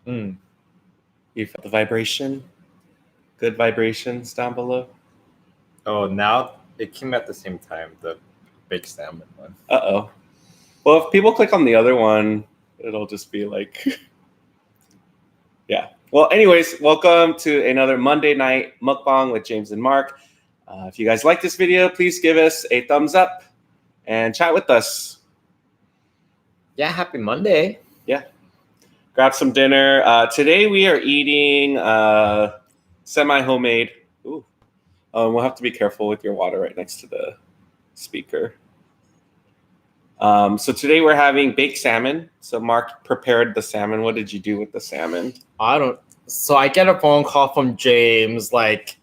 You felt the vibration? Good vibrations down below? Oh, now it came at the same time, the baked salmon one. Uh-oh. Well, if people click on the other one, it'll just be like... Yeah. Well, anyways, welcome to another Monday night mukbang with James and Mark. If you guys like this video, please give us a thumbs up and chat with us. Yeah, happy Monday. Yeah. Grab some dinner. Today we are eating semi-homemade. Ooh. We'll have to be careful with your water right next to the speaker. So today we're having baked salmon. So Mark prepared the salmon. What did you do with the salmon? So I get a phone call from James like,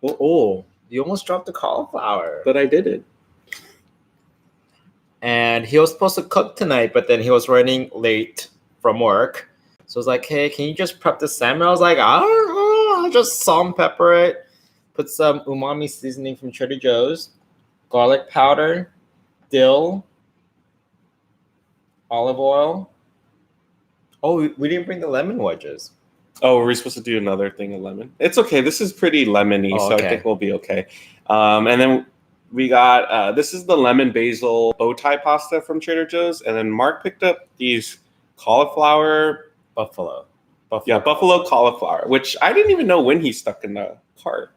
oh, you almost dropped the cauliflower. But I did it. And he was supposed to cook tonight, but then he was running late from work. So I was like, hey, can you just prep the salmon? I was like, I'll just salt and pepper it. Put some umami seasoning from Trader Joe's, garlic powder, dill, olive oil. Oh, we didn't bring the lemon wedges. Oh, were we supposed to do another thing of lemon? It's okay. This is pretty lemony, so I think we'll be okay. And then we got, this is the lemon basil bow tie pasta from Trader Joe's. And then Mark picked up these cauliflower. Buffalo cauliflower, which I didn't even know when he stuck in the cart.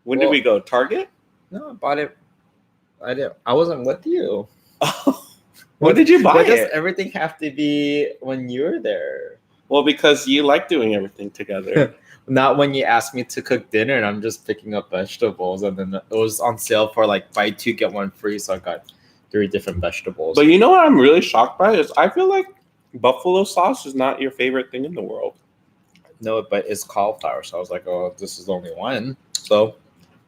When did we go? Target? No, I bought it. I wasn't with you. Oh, when did you buy it? Does everything have to be when you're there? Well, because you like doing everything together. Not when you ask me to cook dinner and I'm just picking up vegetables, and then it was on sale for like buy two get one free, so I got 3 different vegetables. But you know what I'm really shocked by is I feel like buffalo sauce is not your favorite thing in the world. No, but it's cauliflower, so I was like, oh, this is only one. So,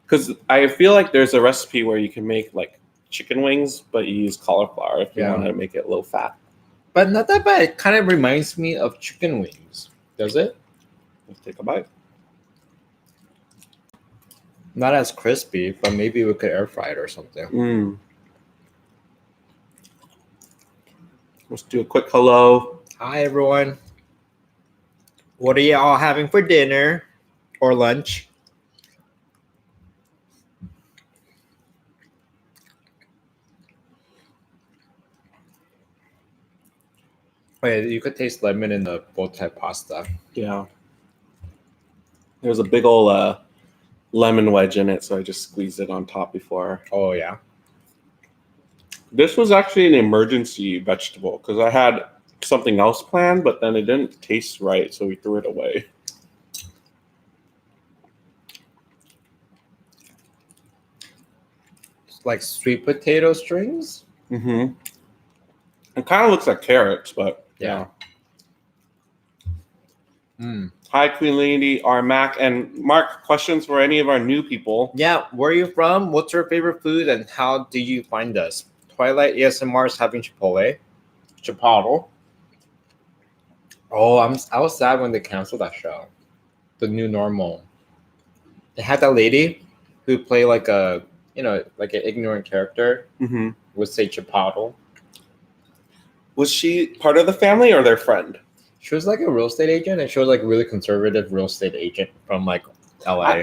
because I feel like there's a recipe where you can make like chicken wings, but you use cauliflower if you want to make it low fat. But not that bad. It kind of reminds me of chicken wings. Does it? Let's take a bite. Not as crispy, but maybe we could air fry it or something. Let's do a quick hello. Hi, everyone. What are you all having for dinner or lunch? Wait, you could taste lemon in the bow tie pasta. Yeah. There's a big old lemon wedge in it, so I just squeezed it on top before. Oh, yeah. This was actually an emergency vegetable because I had something else planned, but then it didn't taste right, so we threw it away. It's like sweet potato strings? Mm-hmm. It kind of looks like carrots, but yeah. Hi, Queen Lady, R. Mac, and Mark. Questions for any of our new people? Yeah, where are you from? What's your favorite food, and how do you find us? Twilight ASMR is having Chipotle. Oh, I was sad when they canceled that show, The New Normal. They had that lady who played like a, like an ignorant character. Would say Chipotle. Was she part of the family or their friend? She was like a real estate agent, and she was like a really conservative real estate agent from like LA.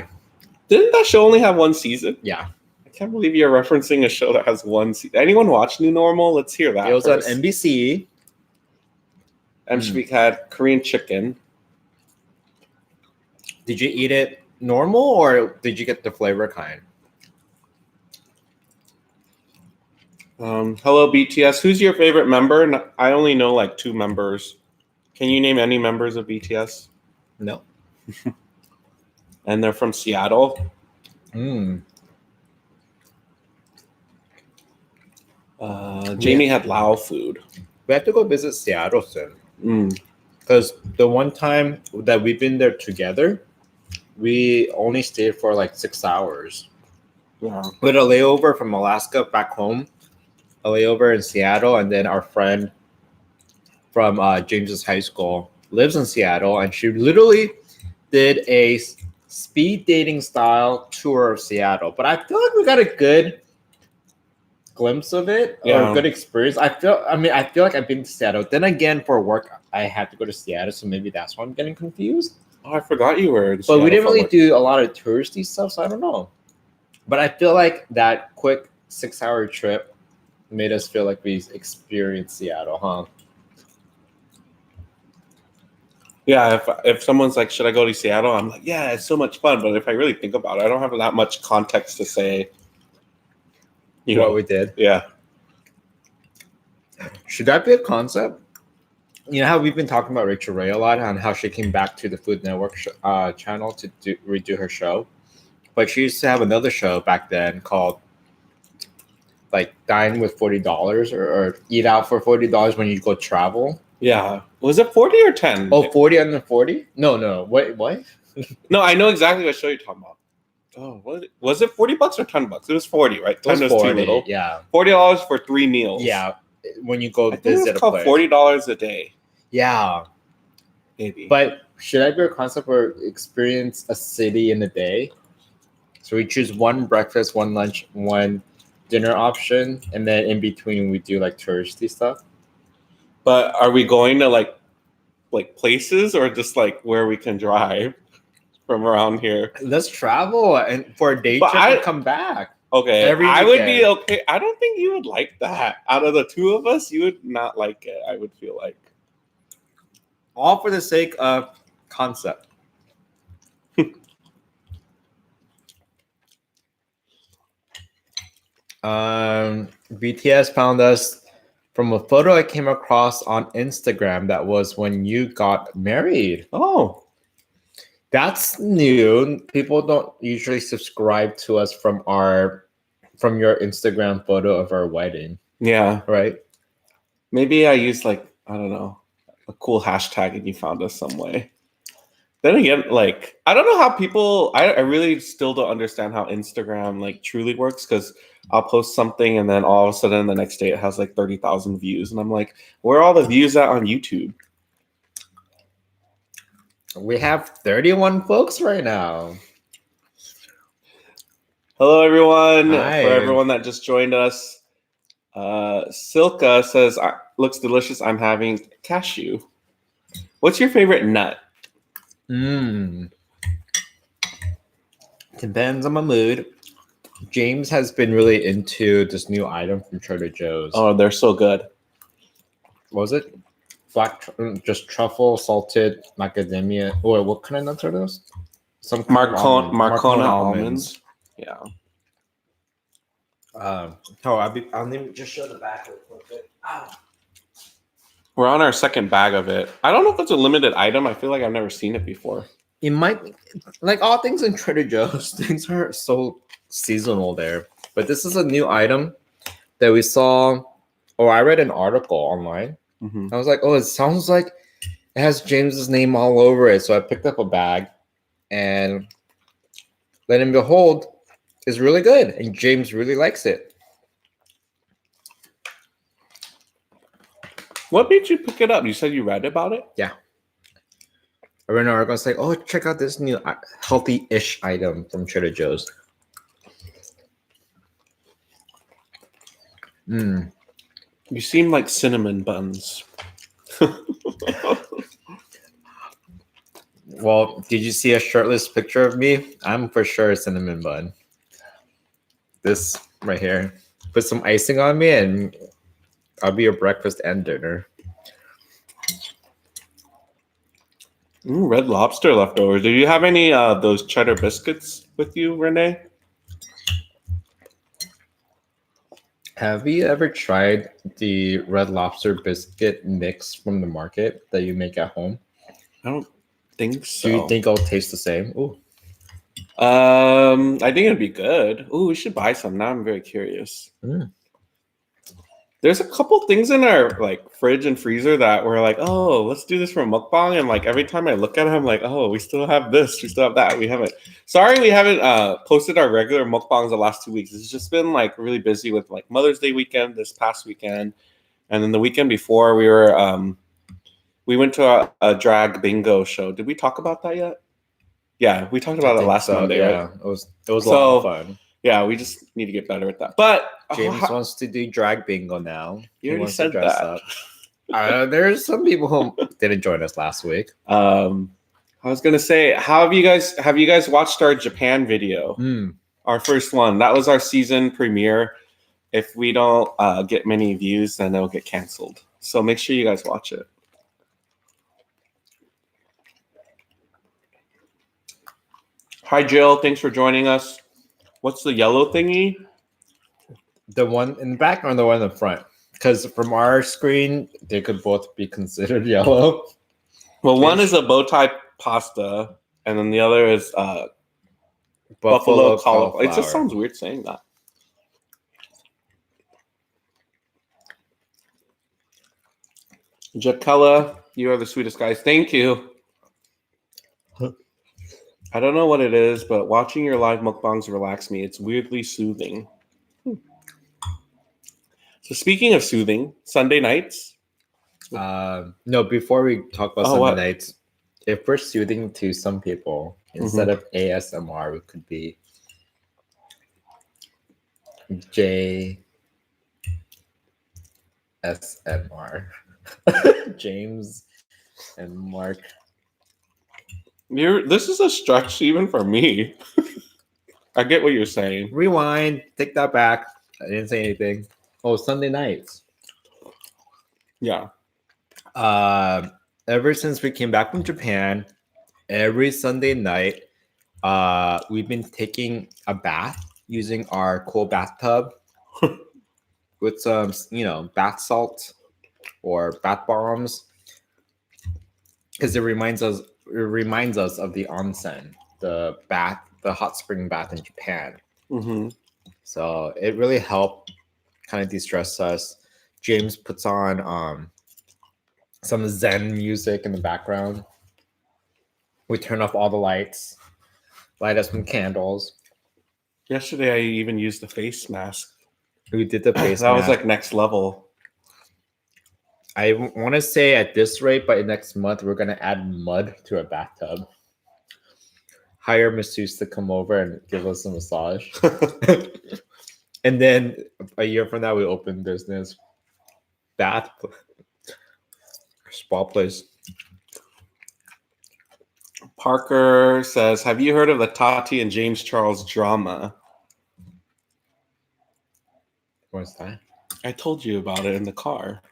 Didn't that show only have one season? Yeah. I can't believe you're referencing a show that has one season. Anyone watch New Normal? Let's hear that. It was first on NBC. And we had Korean chicken. Did you eat it normal or did you get the flavor kind? Hello, BTS. Who's your favorite member? I only know like 2 members. Can you name any members of BTS? No. And they're from Seattle. Jamie had Lao food. We have to go visit Seattle soon. Because the one time that we've been there together, we only stayed for like 6 hours. Yeah. With a layover from Alaska back home, a layover in Seattle, and then our friend from James's high school lives in Seattle, and she literally did a speed dating style tour of Seattle. But I feel like we got a good glimpse of it or a good experience. I feel like I've been to Seattle. Then again, for work, I had to go to Seattle, so maybe that's why I'm getting confused. Oh, I forgot you were. But we didn't really do a lot of touristy stuff, so I don't know. But I feel like that quick 6-hour trip made us feel like we experienced Seattle, huh? Yeah, if someone's like, should I go to Seattle? I'm like, yeah, it's so much fun. But if I really think about it, I don't have that much context to say, what we did. Yeah. Should that be a concept? You know how we've been talking about Rachel Ray a lot and how she came back to the Food Network channel to redo her show. But she used to have another show back then called like Dine with $40 or Eat Out for $40 when you go travel. Yeah. Was it 40 or 10? Oh, 40 under 40? No. What? No, I know exactly what show you're talking about. Oh, what was it? $40 or $10? It was 40, right? 10 was 40, too little. Yeah. $40 for 3 meals. Yeah. When you go I think visit it's called a place. $40 a day. Yeah. Maybe. But should I do a concept where experience a city in a day? So we choose one breakfast, one lunch, one dinner option, and then in between we do like touristy stuff. But are we going to like places or just like where we can drive from around here? Let's travel and for a day trip and come back. Okay, I would be okay. I don't think you would like that. Out of the two of us, you would not like it. I would feel like. All for the sake of concept. BTS found us from a photo I came across on Instagram that was when you got married. Oh, that's new. People don't usually subscribe to us from your Instagram photo of our wedding. Yeah. Right? Maybe I used like, I don't know, a cool hashtag and you found us some way. Then again, like, I don't know how people, I really still don't understand how Instagram like truly works, because I'll post something and then all of a sudden the next day it has like 30,000 views. And I'm like, where are all the views at on YouTube? We have 31 folks right now. Hello, everyone. Hi. For everyone that just joined us, Silka says, looks delicious. I'm having cashew. What's your favorite nut? Depends on my mood. James has been really into this new item from Trader Joe's. Oh, they're so good. What was it? Just truffle salted macadamia. Oh, what kind of nuts are those? Some Marcona almonds. Yeah. I'll just show the back real quick. We're on our second bag of it. I don't know if it's a limited item. I feel like I've never seen it before. It might be, like all things in Trader Joe's, things are so seasonal there. But this is a new item that we saw, or I read an article online. Mm-hmm. I was like, oh, it sounds like it has James's name all over it. So I picked up a bag, and let and behold, it's really good. And James really likes it. What made you pick it up? You said you read about it? Yeah. I read an article saying, oh, check out this new healthy-ish item from Trader Joe's. You seem like cinnamon buns. Well, did you see a shirtless picture of me? I'm for sure a cinnamon bun. This right here. Put some icing on me and I'll be your breakfast and dinner. Red Lobster leftovers. Do you have any those cheddar biscuits with you, Renee? Have you ever tried the Red Lobster biscuit mix from the market that you make at home? I don't think so. Do you think it'll taste the same? Ooh. I think it'd be good. Ooh, we should buy some. Now I'm very curious. There's a couple things in our like fridge and freezer that we're like, oh, let's do this for a mukbang. And like every time I look at it, I'm like, oh, we still have this, we still have that. We haven't posted our regular mukbangs the last 2 weeks. It's just been like really busy with like Mother's Day weekend this past weekend, and then the weekend before we went to a drag bingo show. Did we talk about that yet? Yeah, we talked about it last Monday. Yeah, right? it was a lot of fun. Yeah, we just need to get better at that. But James wants to do drag bingo now. He already said that. There's some people who didn't join us last week. I was gonna say, have you guys watched our Japan video? Our first one. That was our season premiere. If we don't get many views, then it'll get canceled. So make sure you guys watch it. Hi, Jill. Thanks for joining us. What's the yellow thingy? The one in the back or the one in the front? Because from our screen, they could both be considered yellow. Well, one is a bow tie pasta, and then the other is buffalo cauliflower. It just sounds weird saying that. Jaquella, you are the sweetest guys. Thank you. I don't know what it is, but watching your live mukbangs relax me. It's weirdly soothing. So speaking of soothing, Sunday nights. No, before we talk about Sunday nights, if we're soothing to some people, instead of ASMR, it could be JSMR. James and Mark. This is a stretch even for me. I get what you're saying. Rewind. Take that back. I didn't say anything. Oh, Sunday nights. Yeah. Ever since we came back from Japan, every Sunday night, we've been taking a bath using our cool bathtub with some, bath salt or bath bombs, because it reminds us of the onsen, the hot spring bath in Japan. So it really helped kind of de-stress us. James puts on some Zen music in the background. We turn off all the lights, light up some candles. Yesterday, I even used the face mask. We did the face mask. That was like next level. I want to say at this rate, by next month, we're going to add mud to a bathtub. Hire masseuse to come over and give us a massage. And then a year from now, we open business. Bath spa place. Parker says, have you heard of the Tati and James Charles drama? What's that? I told you about it in the car.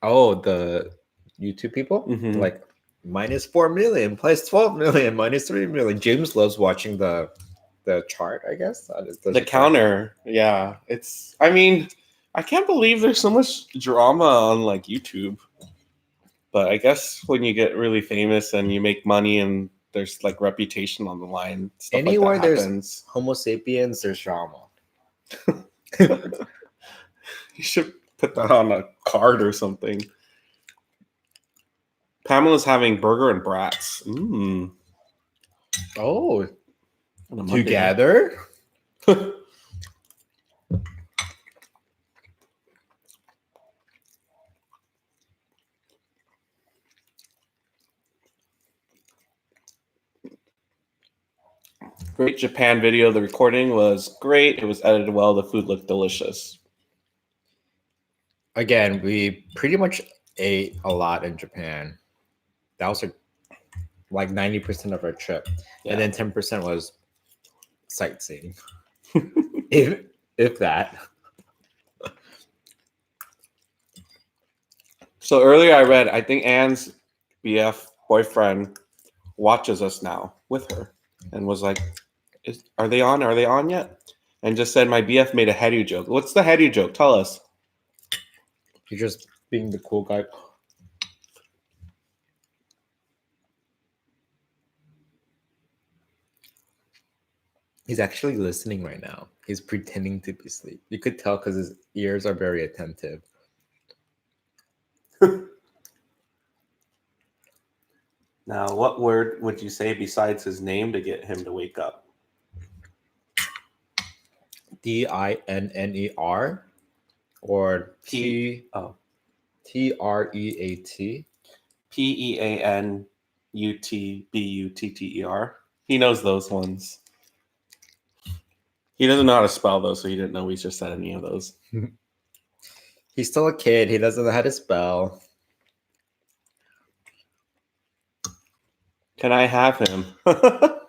Oh, the YouTube people? Like, minus 4 million, plus 12 million, minus 3 million. James loves watching the chart, I guess. The counter. Yeah. I can't believe there's so much drama on like YouTube. But I guess when you get really famous and you make money and there's like reputation on the line, stuff anywhere like that there's happens. Homo sapiens, there's drama. You should put that on a card or something. Pamela's having burger and brats. Oh, together? Great Japan video. The recording was great. It was edited well. The food looked delicious. Again, we pretty much ate a lot in Japan. That was like 90% of our trip. Yeah. And then 10% was sightseeing. if that. So earlier I read, I think Anne's BF boyfriend watches us now with her and was like, are they on? Are they on yet? And just said, my BF made a heady joke. What's the heady joke? Tell us. You're just being the cool guy. He's actually listening right now. He's pretending to be asleep. You could tell because his ears are very attentive. Now, what word would you say besides his name to get him to wake up? DINNER or TREAT? PEANUTBUTTER. He knows those ones. He doesn't know how to spell though, so he didn't know we just said any of those. He's still a kid. He doesn't know how to spell. Can I have him? I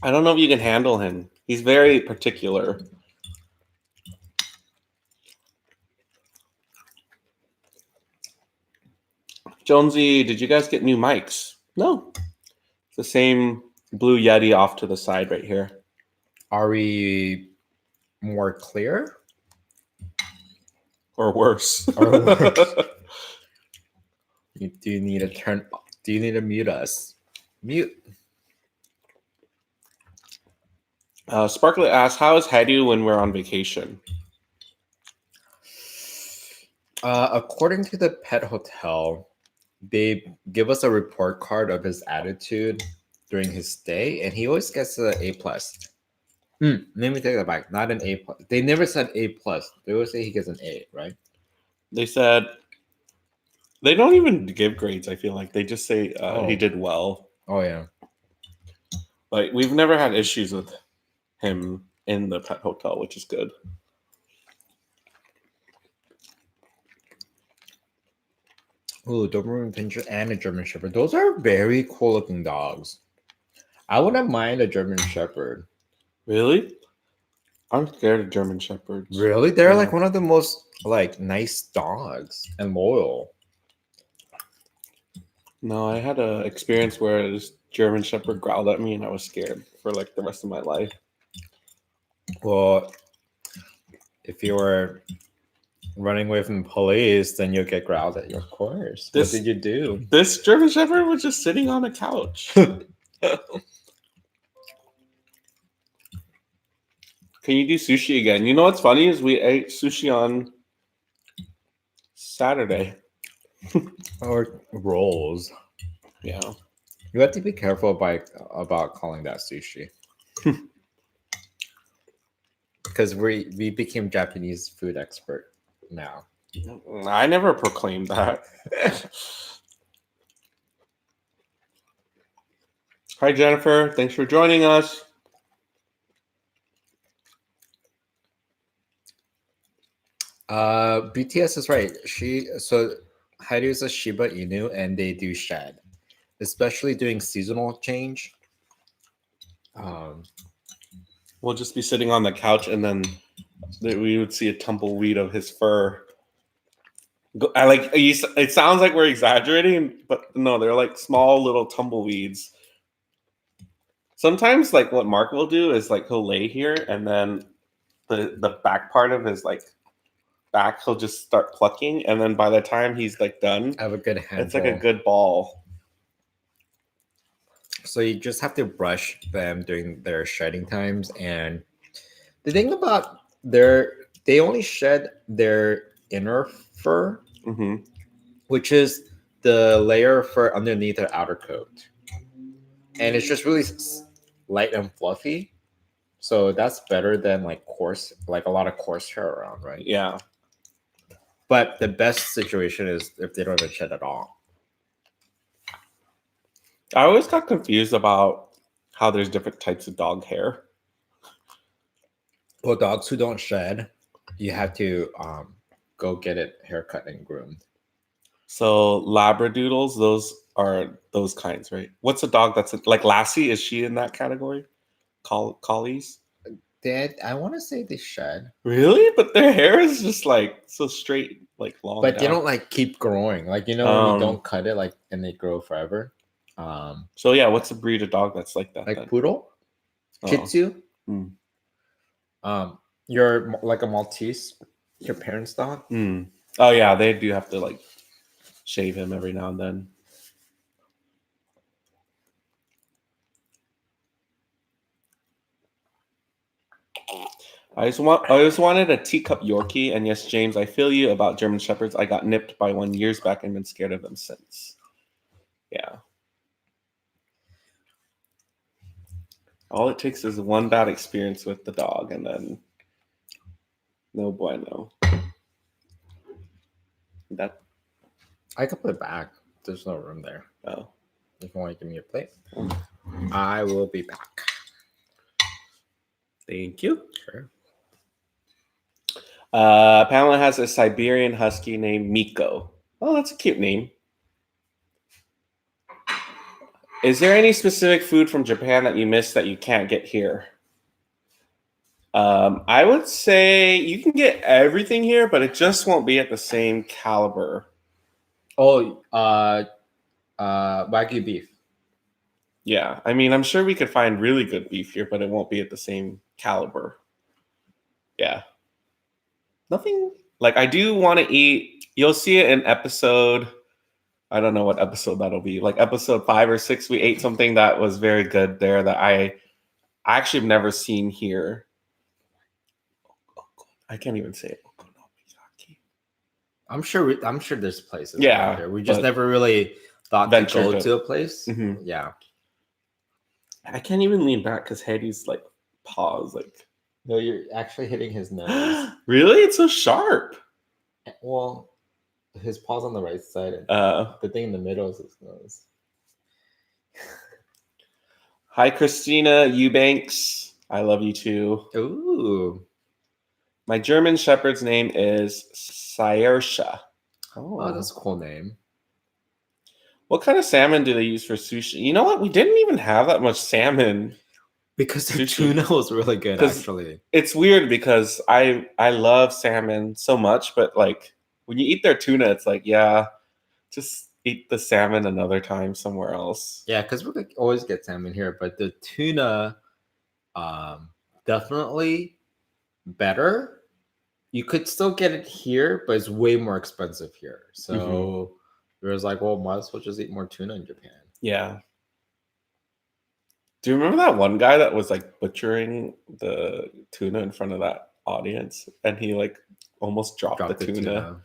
don't know if you can handle him. He's very particular. Jonesy, did you guys get new mics? No. It's the same Blue Yeti off to the side right here. Are we more clear? Or worse. Or worse. Do you need to mute us? Mute. Sparklet asks, how is Hedu when we're on vacation? According to the pet hotel, they give us a report card of his attitude during his stay, and he always gets an A+. Let me take that back. Not an A+. They never said A+. They always say he gets an A, right? They said they don't even give grades. I feel like they just say he did well. Oh yeah. Like we've never had issues with him in the pet hotel, which is good. Oh, Doberman Pinscher and a German Shepherd. Those are very cool looking dogs. I wouldn't mind a German Shepherd. Really? I'm scared of German Shepherds. Really? They're like one of the most like nice dogs and loyal. No, I had an experience where this German Shepherd growled at me and I was scared for like the rest of my life. Well, if you were running away from the police, then you'll get growled at, of course. What did you do? This German Shepherd was just sitting on a couch. Can you do sushi again? You know what's funny is we ate sushi on Saturday. Or rolls. Yeah. You have to be careful about calling that sushi. Because we became Japanese food expert now. I never proclaimed that. Hi, Jennifer. Thanks for joining us. BTS is right. Heidi is a Shiba Inu and they do shed, especially doing seasonal change. We'll just be sitting on the couch and then we would see a tumbleweed of his fur. It sounds like we're exaggerating, but no, they're like small little tumbleweeds. Sometimes like what Mark will do is like he'll lay here and then the back part of his like back he'll just start plucking, and then by the time he's like done, I have a good handful. It's like a good ball. So you just have to brush them during their shedding times. And the thing about they only shed their inner fur, which is the layer of fur underneath their outer coat, and it's just really light and fluffy. So that's better than like a lot of coarse hair around, right? Yeah. But the best situation is if they don't even shed at all. I always got confused about how there's different types of dog hair. Well, dogs who don't shed, you have to go get it haircut and groomed. So Labradoodles, those are those kinds, right? What's a dog that's like Lassie? Is she in that category? Collies? I want to say they shed. Really? But their hair is just like so straight, like long. But they don't like keep growing. Like, when you don't cut it, like, and they grow forever. So yeah, what's a breed of dog that's like that? Like then? poodle, Shih Tzu. You're like a Maltese, your parents' dog. Oh yeah, they do have to like shave him every now and then. I always wanted a teacup Yorkie, and yes, James, I feel you about German Shepherds. I got nipped by one years back and been scared of them since. Yeah. All it takes is one bad experience with the dog, and then no bueno. That I could put it back. There's no room there. Oh. If you want to give me a plate, I will be back. Thank you. Sure. Pamela has a Siberian Husky named Miko. Oh, that's a cute name. Is there any specific food from Japan that you miss that you can't get here? I would say you can get everything here, but it just won't be at the same caliber. Oh, Wagyu beef. Yeah, I mean, I'm sure we could find really good beef here, but it won't be at the same caliber. Yeah. Nothing, like, I do want to eat, you'll see it in episode, I don't know what episode that'll be, like episode 5 or 6, we ate something that was very good there that I actually have never seen here. I can't even say it. I'm sure there's places Yeah, out there. We just never really thought to go to a place. Mm-hmm. Yeah. I can't even lean back because Heidi's like paws like. No, you're actually hitting his nose. Really? It's so sharp. Well, his paw's on the right side. And the thing in the middle is his nose. Hi, Christina Eubanks. I love you too. Ooh. My German Shepherd's name is Sayersha. Oh, that's a cool name. What kind of salmon do they use for sushi? You know what? We didn't even have that much salmon. Because the tuna was really good, actually. It's weird because I love salmon so much, but like when you eat their tuna, it's like, yeah, just eat the salmon another time somewhere else. Yeah, because we always get salmon here, but the tuna, definitely better. You could still get it here, but it's way more expensive here. So it was like, well, might as well just eat more tuna in Japan. Yeah. Do you remember that one guy that was like butchering the tuna in front of that audience, and he like almost dropped the tuna?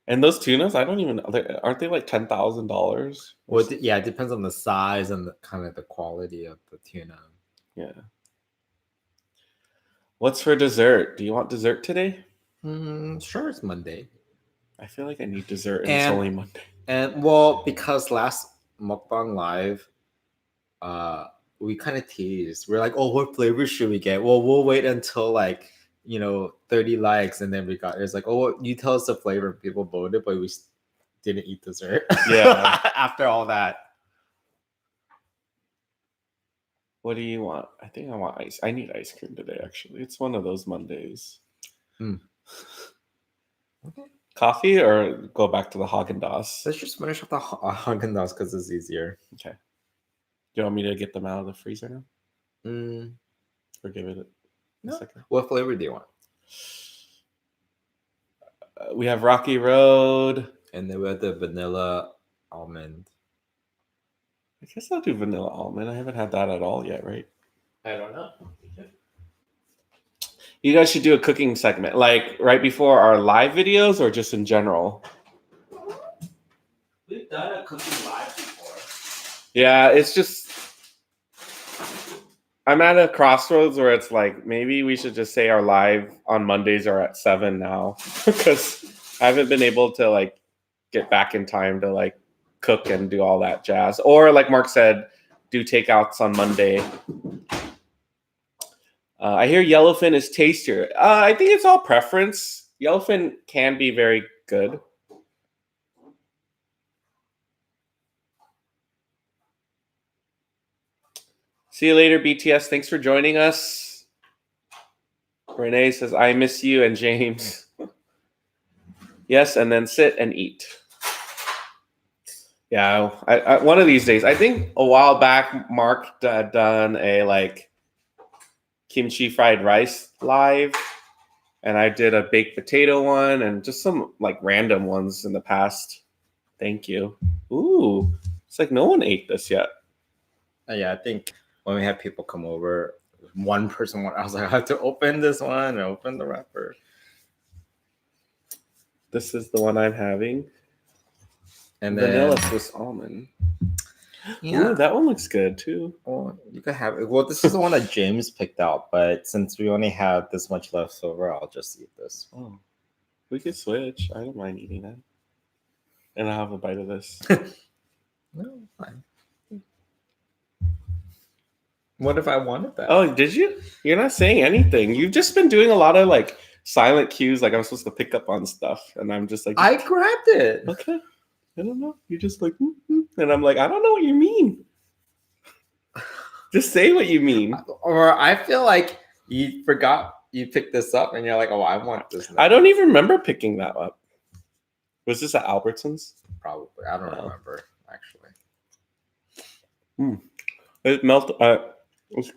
And those tunas, I don't even, aren't they like $10,000? Well, yeah, it depends on the size and the kind of the quality of the tuna. Yeah. What's for dessert? Do you want dessert today? Sure, it's Monday. I feel like I need dessert and it's only Monday. And well, because last Mukbang Live, we kind of teased. We're like, oh, what flavor should we get? Well, we'll wait until like, 30 likes, and then it's like, oh, you tell us the flavor. People voted, but we didn't eat dessert. Yeah. After all that. What do you want? I think I want ice. I need ice cream today, actually. It's one of those Mondays. Okay. Coffee or go back to the Haagen-Dazs? Let's just finish off the Haagen-Dazs because it's easier. Okay. Do you want me to get them out of the freezer now? Or give it a second? What flavor do you want? We have Rocky Road. And then we have the vanilla almond. I guess I'll do vanilla almond. I haven't had that at all yet, right? I don't know. You guys should do a cooking segment, like right before our live videos or just in general. We've done a cooking live before. Yeah, it's just, I'm at a crossroads where it's like, maybe we should just say our live on Mondays are at 7 now because I haven't been able to like get back in time to like cook and do all that jazz. Or like Mark said, do takeouts on Monday. I hear yellowfin is tastier. I think it's all preference. Yellowfin can be very good. See you later, BTS. Thanks for joining us. Renee says, I miss you, and James. Yes, and then sit and eat. Yeah, I one of these days. I think a while back, Mark had done a like kimchi fried rice live, and I did a baked potato one and just some like random ones in the past. Thank you. Ooh, it's like no one ate this yet. Yeah, I think when we had people come over, one person, I was like, I have to open this one and open the wrapper. This is the one I'm having. And vanilla Swiss almond. Yeah, ooh, that one looks good too. Well, you could have it. Well, this is the one that James picked out, but since we only have this much left over, I'll just eat this. Oh, we could switch. I don't mind eating that, and I'll have a bite of this. No, fine. What if I wanted that? Oh, did you? You're not saying anything. You've just been doing a lot of like silent cues, like I'm supposed to pick up on stuff, and I'm just like, I grabbed it. Okay, I don't know. You're just like, and I'm like, I don't know what you mean. Just say what you mean. Or I feel like you forgot you picked this up, and you're like, oh, I want this now. I don't even remember picking that up. Was this at Albertsons? Probably. I don't remember actually. It melted. It's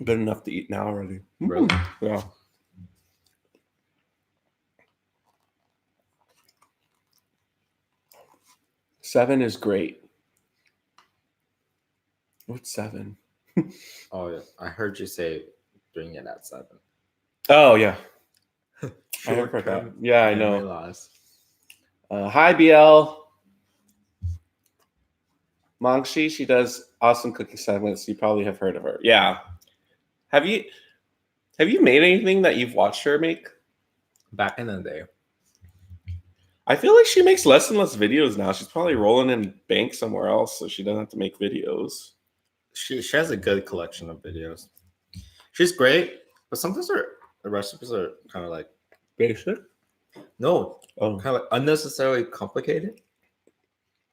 good enough to eat now already. Really? Yeah. Seven is great. What's 7? Oh, yeah. I heard you say bring it at 7. Oh, yeah. I forgot. Yeah, I know. Hi, BL. Mangshi, she does awesome cooking segments. You probably have heard of her. Yeah. Have you made anything that you've watched her make? Back in the day. I feel like she makes less and less videos now. She's probably rolling in bank somewhere else, so she doesn't have to make videos. She has a good collection of videos. She's great, but sometimes the recipes are kind of like basic. No, kind of like unnecessarily complicated.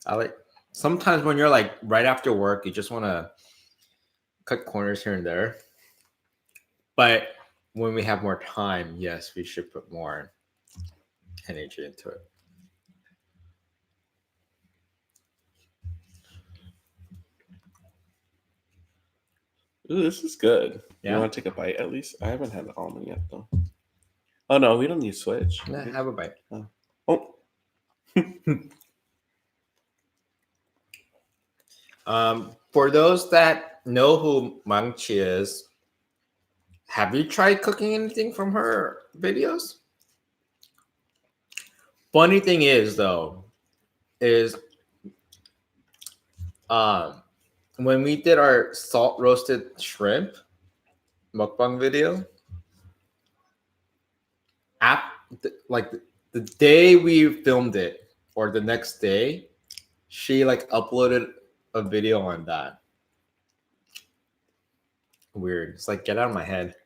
I like sometimes when you're like right after work, you just want to cut corners here and there. But when we have more time, yes, we should put more energy into it. Ooh, this is good. Yeah. You want to take a bite at least? I haven't had the almond yet though. Oh no, we don't need to switch. Nah, have a bite. Oh. For those that know who Mangchi is, have you tried cooking anything from her videos? Funny thing is though, is when we did our salt roasted shrimp mukbang video, the day we filmed it or the next day, she like uploaded a video on that. Weird. It's like, get out of my head.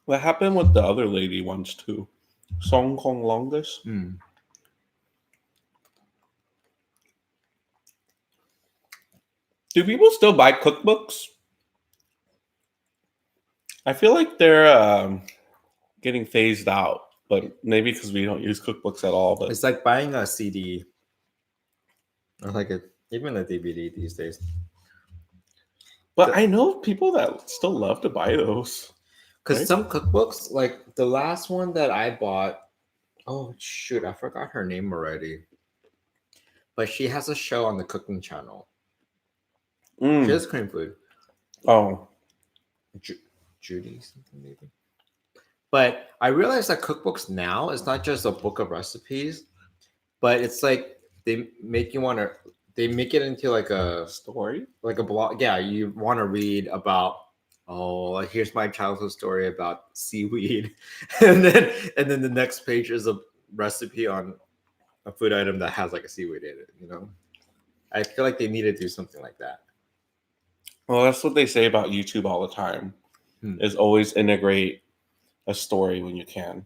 What happened with the other lady once too? Song Kong Longus. Do people still buy cookbooks? I feel like they're getting phased out, but maybe because we don't use cookbooks at all. But it's like buying a CD or like even a DVD these days. But I know people that still love to buy those. Because some cookbooks, like the last one that I bought, oh shoot, I forgot her name already. But she has a show on the cooking channel. She does Korean food. Oh. Judy something maybe. But I realized that cookbooks now is not just a book of recipes, but it's like they make it into like a story, like a blog. Yeah, you want to read about, oh, here's my childhood story about seaweed, and then the next page is a recipe on a food item that has like a seaweed in it. You know, I feel like they need to do something like that. Well, that's what they say about YouTube all the time. Is always integrate a story when you can.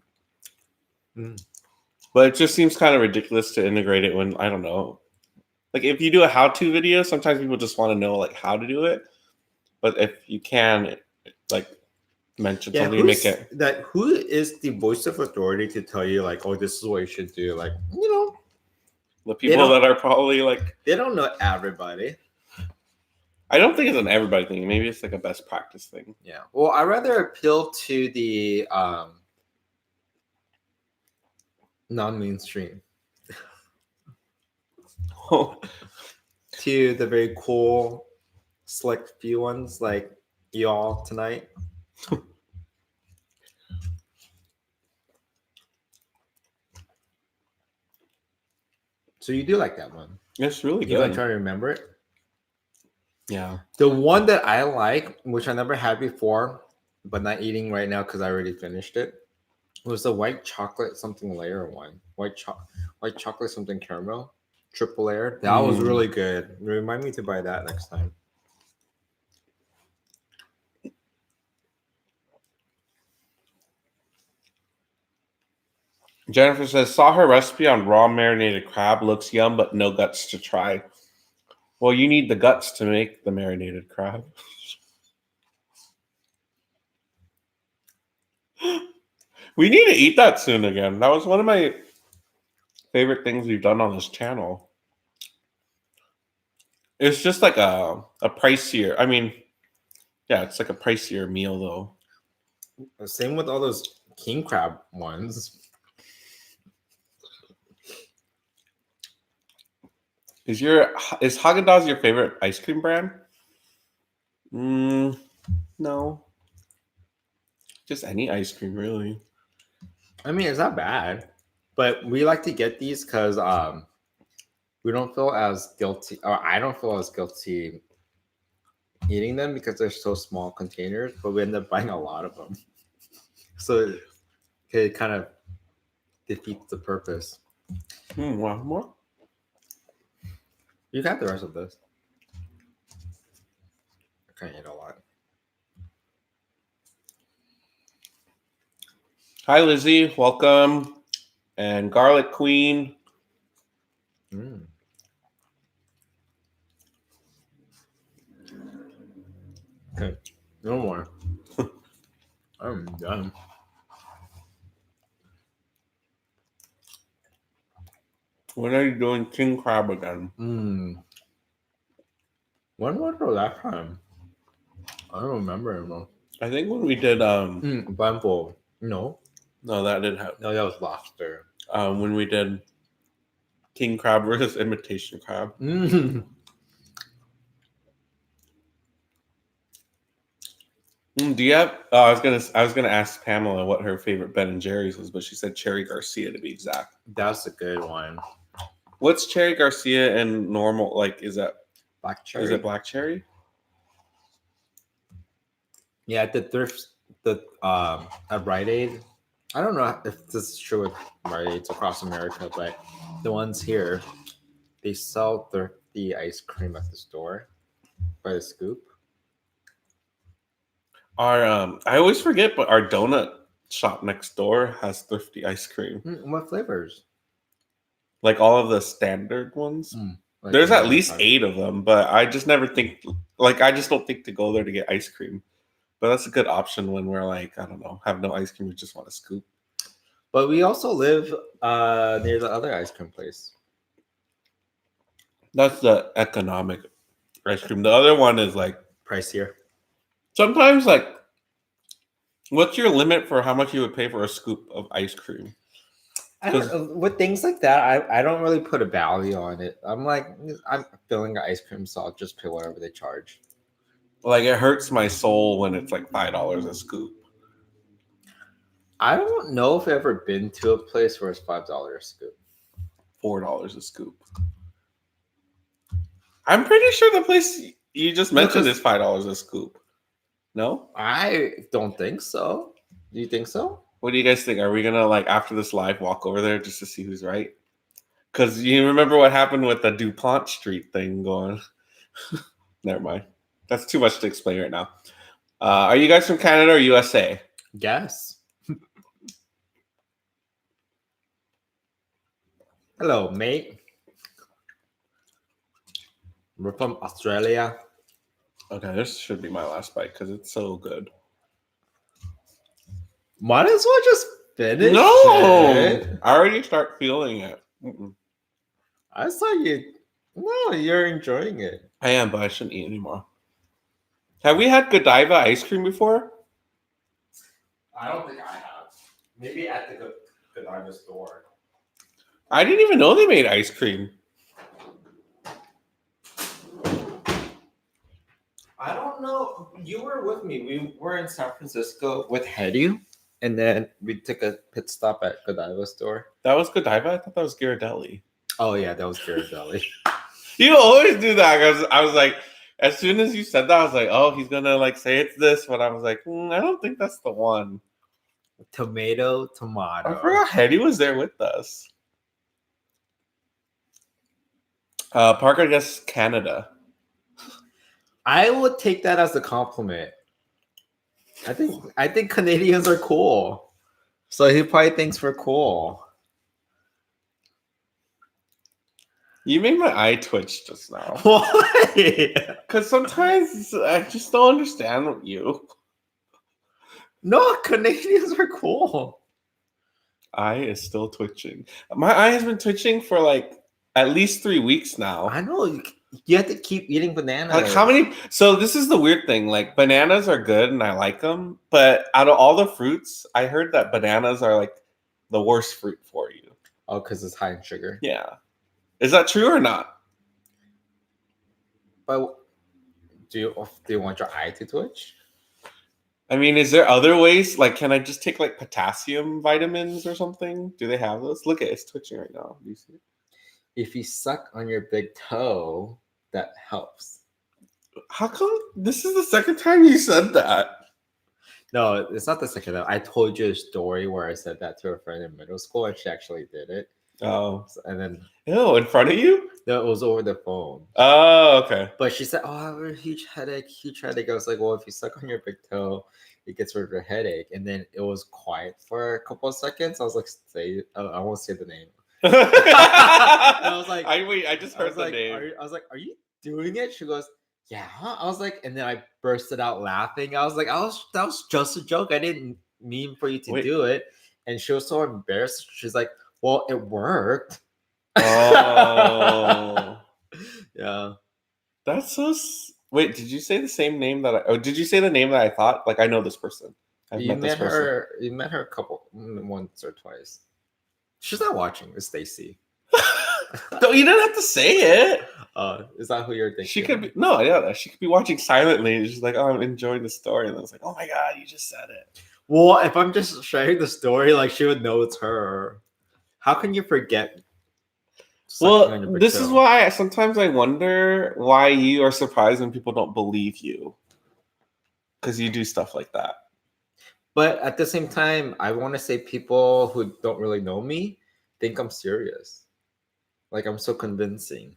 But it just seems kind of ridiculous to integrate it when, I don't know. Like if you do a how-to video, sometimes people just want to know like how to do it. But if you can like mention something, you make it. Who is the voice of authority to tell you like, oh, this is what you should do? Like, you know, the people that are probably like, they don't know everybody. I don't think it's an everybody thing. Maybe it's like a best practice thing. Yeah. Well, I rather appeal to the non-mainstream. To the very cool, slick few ones like y'all tonight. So you do like that one? It's really good. You gonna try to remember it? Yeah. The one that I like, which I never had before, but not eating right now because I already finished it, was the white chocolate something layer one. White chocolate something caramel, triple layer. That was really good. Remind me to buy that next time. Jennifer says, saw her recipe on raw marinated crab. Looks yum, but no guts to try. Well, you need the guts to make the marinated crab. We need to eat that soon again. That was one of my favorite things we've done on this channel. It's just like a pricier. I mean, yeah, it's like a pricier meal though. Same with all those king crab ones. Is Haagen-Dazs your favorite ice cream brand? No. Just any ice cream, really. I mean, it's not bad, but we like to get these because we don't feel as guilty, or I don't feel as guilty eating them because they're so small containers, but we end up buying a lot of them. So it kind of defeats the purpose. Want more? You got the rest of this. I can't eat a lot. Hi, Lizzie. Welcome. And Garlic Queen. Okay, no more. I'm done. When are you doing king crab again? When was the last time? I don't remember anymore. I think when we did blindfold. No, that didn't happen. no, that was lobster. When we did king crab versus imitation crab. Do you have? I was gonna ask Pamela what her favorite Ben and Jerry's was, but she said Cherry Garcia to be exact. That's a good one. What's Cherry Garcia and normal? Like, is that Black cherry? Is it black cherry? Yeah, at Rite Aid. I don't know if this is true with Rite Aids across America, but the ones here, they sell the ice cream at the store by the scoop. I always forget, but our donut shop next door has thrifty ice cream. What flavors? Like all of the standard ones. Like there's at least 8 of them, but I just never think, like, I just don't think to go there to get ice cream. But that's a good option when we're like, I don't know, have no ice cream, we just want to scoop. But we also live near the other ice cream place. That's the economic ice cream. The other one is like pricier. Sometimes, like, what's your limit for how much you would pay for a scoop of ice cream? I don't know. With things like that, I don't really put a value on it. I'm like, I'm filling an ice cream, so I'll just pay whatever they charge. Like, it hurts my soul when it's like $5 a scoop. I don't know if I've ever been to a place where it's $5 a scoop. $4 a scoop. I'm pretty sure the place you just mentioned is $5 a scoop. No? I don't think so. Do you think so? What do you guys think? Are we gonna, like, after this live, walk over there just to see who's right? Because you remember what happened with the DuPont Street thing going? Never mind. That's too much to explain right now. Are you guys from Canada or USA? Yes. Hello, mate. We're from Australia. Okay, this should be my last bite because it's so good. Might as well just finish it. I already start feeling it. I saw you. No, you're enjoying it. I am, but I shouldn't eat anymore. Have we had Godiva ice cream before? I don't think I have. Maybe at the Godiva store. I didn't even know they made ice cream. I don't know. You were with me. We were in San Francisco with Hedy, and then we took a pit stop at Godiva store. That was Godiva? I thought that was Ghirardelli. Oh, yeah, that was Ghirardelli. You always do that. Because I was like, as soon as you said that, I was like, oh, he's going to like say it's this. But I was like, I don't think that's the one. Tomato. I forgot Hedy was there with us. Parker guessed Canada. I would take that as a compliment. I think Canadians are cool. So he probably thinks we're cool. You made my eye twitch just now. Why? Because sometimes I just don't understand you. No, Canadians are cool. Eye is still twitching. My eye has been twitching for like at least 3 weeks now. I know. You have to keep eating bananas. Like how many? So this is the weird thing. Like bananas are good and I like them, but out of all the fruits, I heard that bananas are like the worst fruit for you. Oh, because it's high in sugar. Yeah. Is that true or not? But do you want your eye to twitch? I mean, is there other ways? Like, can I just take like potassium vitamins or something? Do they have those? Look at it, it's twitching right now. Do you see it? If you suck on your big toe, that helps. How come this is the second time you said that? No, it's not the second time. I told you a story where I said that to a friend in middle school, and she actually did it. Oh. And then... Ew, in front of you? No, it was over the phone. Oh, okay. But she said, oh, I have a huge headache. I was like, well, if you suck on your big toe, it gets rid of your headache. And then it was quiet for a couple of seconds. I was like, I won't say the name. And I was like, I just heard the name. I was like, are you doing it? She goes, yeah. I was like, and then I bursted out laughing. I was like, that was just a joke. I didn't mean for you to do it. And she was so embarrassed. She's like, well, it worked. Oh. Yeah. That's so... Wait, did you say the same name did you say the name that I thought? Like, I know this person. You met her once or twice. She's not watching. It's Stacy. No, you didn't have to say it. Is that who you're thinking? She could be... No, yeah. She could be watching silently. She's like, oh, I'm enjoying the story. And I was like, oh my God, you just said it. Well, if I'm just sharing the story, like, she would know it's her. How can you forget? Well, this is why sometimes I wonder why you are surprised when people don't believe you. Because you do stuff like that. But at the same time, I want to say people who don't really know me think I'm serious. Like, I'm so convincing.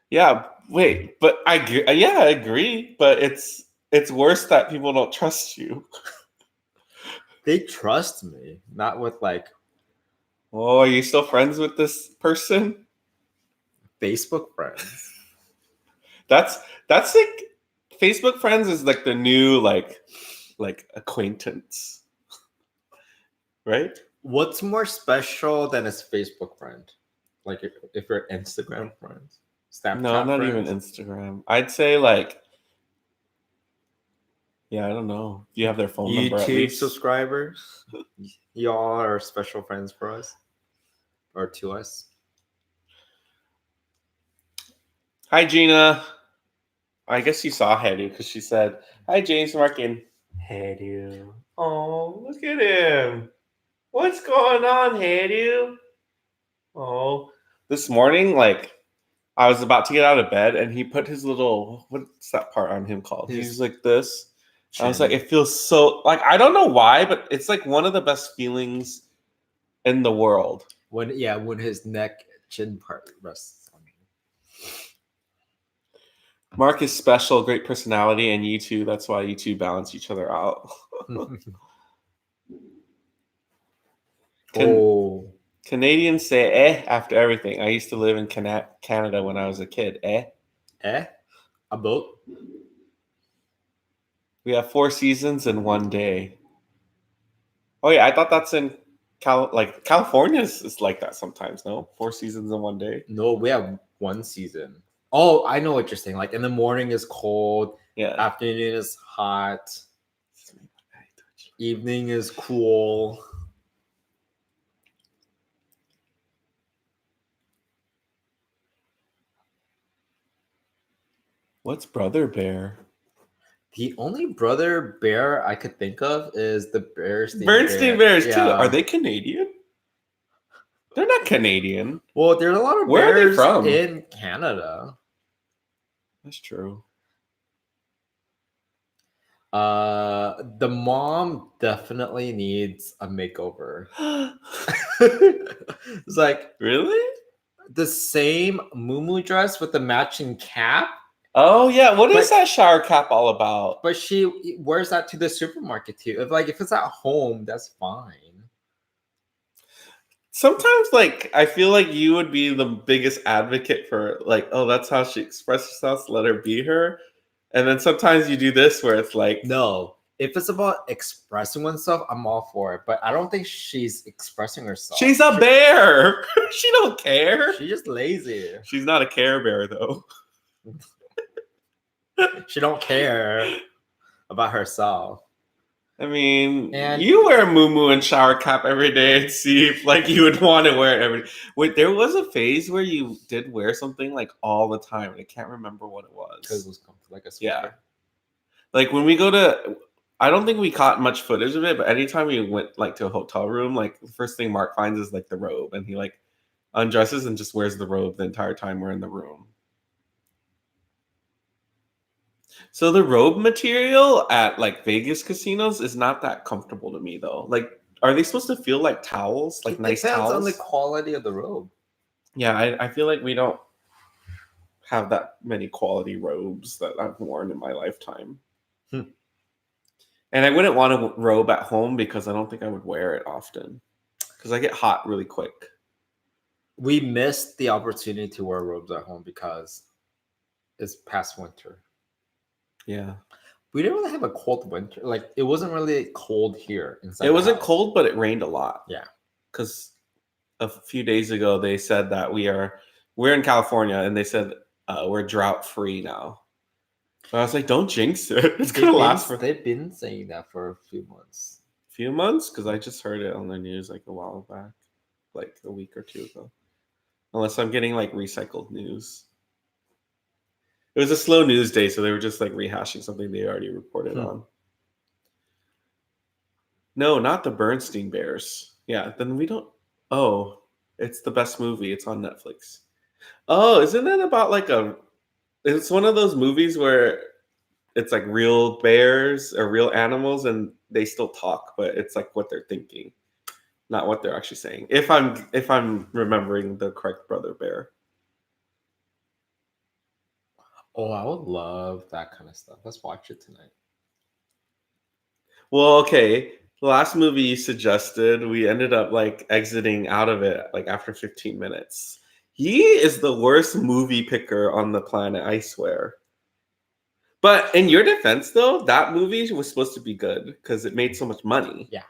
Yeah, wait, but I agree. But it's worse that people don't trust you. They trust me, not with like... Oh, are you still friends with this person? Facebook friends. That's like Facebook friends is like the new like acquaintance. Right? What's more special than a Facebook friend? Like if you're Instagram friends? Snapchat no, not friends? even Instagram. I'd say like... Yeah, I don't know. Do you have their phone number at YouTube least? subscribers? Y'all are special friends for us. Or to us. Hi, Gina. I guess you saw Hedu because she said, hi, James Markin. Hedu. Oh, look at him. What's going on, Hedu? Oh. This morning, like, I was about to get out of bed and he put his little... What's that part on him called? He's like this. Chin. I was like, it feels so... Like, I don't know why, but it's like one of the best feelings in the world. When his neck chin part rests on me. Mark is special, great personality, and you two. That's why you two balance each other out. Canadians say "eh" after everything. I used to live in Canada when I was a kid. Eh? A boat? We have 4 seasons in one day. Oh yeah, I thought that's in California is like that sometimes. No, 4 seasons in one day. No, we have 1 season. Oh, I know what you're saying. Like in the morning is cold. Yeah. Afternoon is hot. Evening is cool. What's Brother Bear? The only Brother Bear I could think of is the Bernstein Bears too. Are they Canadian? They're not Canadian. Well, there's a lot of Where bears are they from? in Canada. That's true. The mom definitely needs a makeover. It's like, really? The same muumuu dress with the matching cap? Oh yeah, what is that shower cap all about? But she wears that to the supermarket too. If it's at home, that's fine. Sometimes, like, I feel like you would be the biggest advocate for, like, oh, that's how she expresses herself, so let her be her. And then sometimes you do this where it's like, no. If it's about expressing oneself, I'm all for it. But I don't think she's expressing herself. She's a bear. She don't care. She's just lazy. She's not a Care Bear, though. She don't care about herself. I mean, you wear a muumuu and shower cap every day and see if, like, you would want to wear it every day. Wait, there was a phase where you did wear something, like, all the time. I can't remember what it was. Because it was like a sweater. Yeah. Like, when we go to... I don't think we caught much footage of it, but anytime we went, like, to a hotel room, like, the first thing Mark finds is, like, the robe. And he, like, undresses and just wears the robe the entire time we're in the room. So the robe material at, like, Vegas casinos is not that comfortable to me, though. Like, are they supposed to feel like towels, like nice towels? It depends on the quality of the robe. Yeah, I feel like we don't have that many quality robes that I've worn in my lifetime. And I wouldn't want a robe at home because I don't think I would wear it often because I get hot really quick. We missed the opportunity to wear robes at home because it's past winter. Yeah. We didn't really have a cold winter. Like, it wasn't really cold here inside. It wasn't cold, but it rained a lot. Yeah. Because a few days ago, they said that we're in California, and they said we're drought free now. So I was like, don't jinx it. It's going to last for... They've been saying that for a few months. Few months? Because I just heard it on the news like a while back. Like a week or two ago. Unless I'm getting like recycled news. It was a slow news day, so they were just like rehashing something they already reported on. No, not the Bernstein Bears. Yeah, then we don't... Oh, it's the best movie. It's on Netflix. Oh, isn't it about like a... It's one of those movies where it's like real bears or real animals and they still talk, but it's like what they're thinking, not what they're actually saying. If I'm remembering the correct Brother Bear. Oh, I would love that kind of stuff. Let's watch it tonight. Well, okay. The last movie you suggested, we ended up like exiting out of it like after 15 minutes. He is the worst movie picker on the planet, I swear. But in your defense, though, that movie was supposed to be good because it made so much money. Yeah.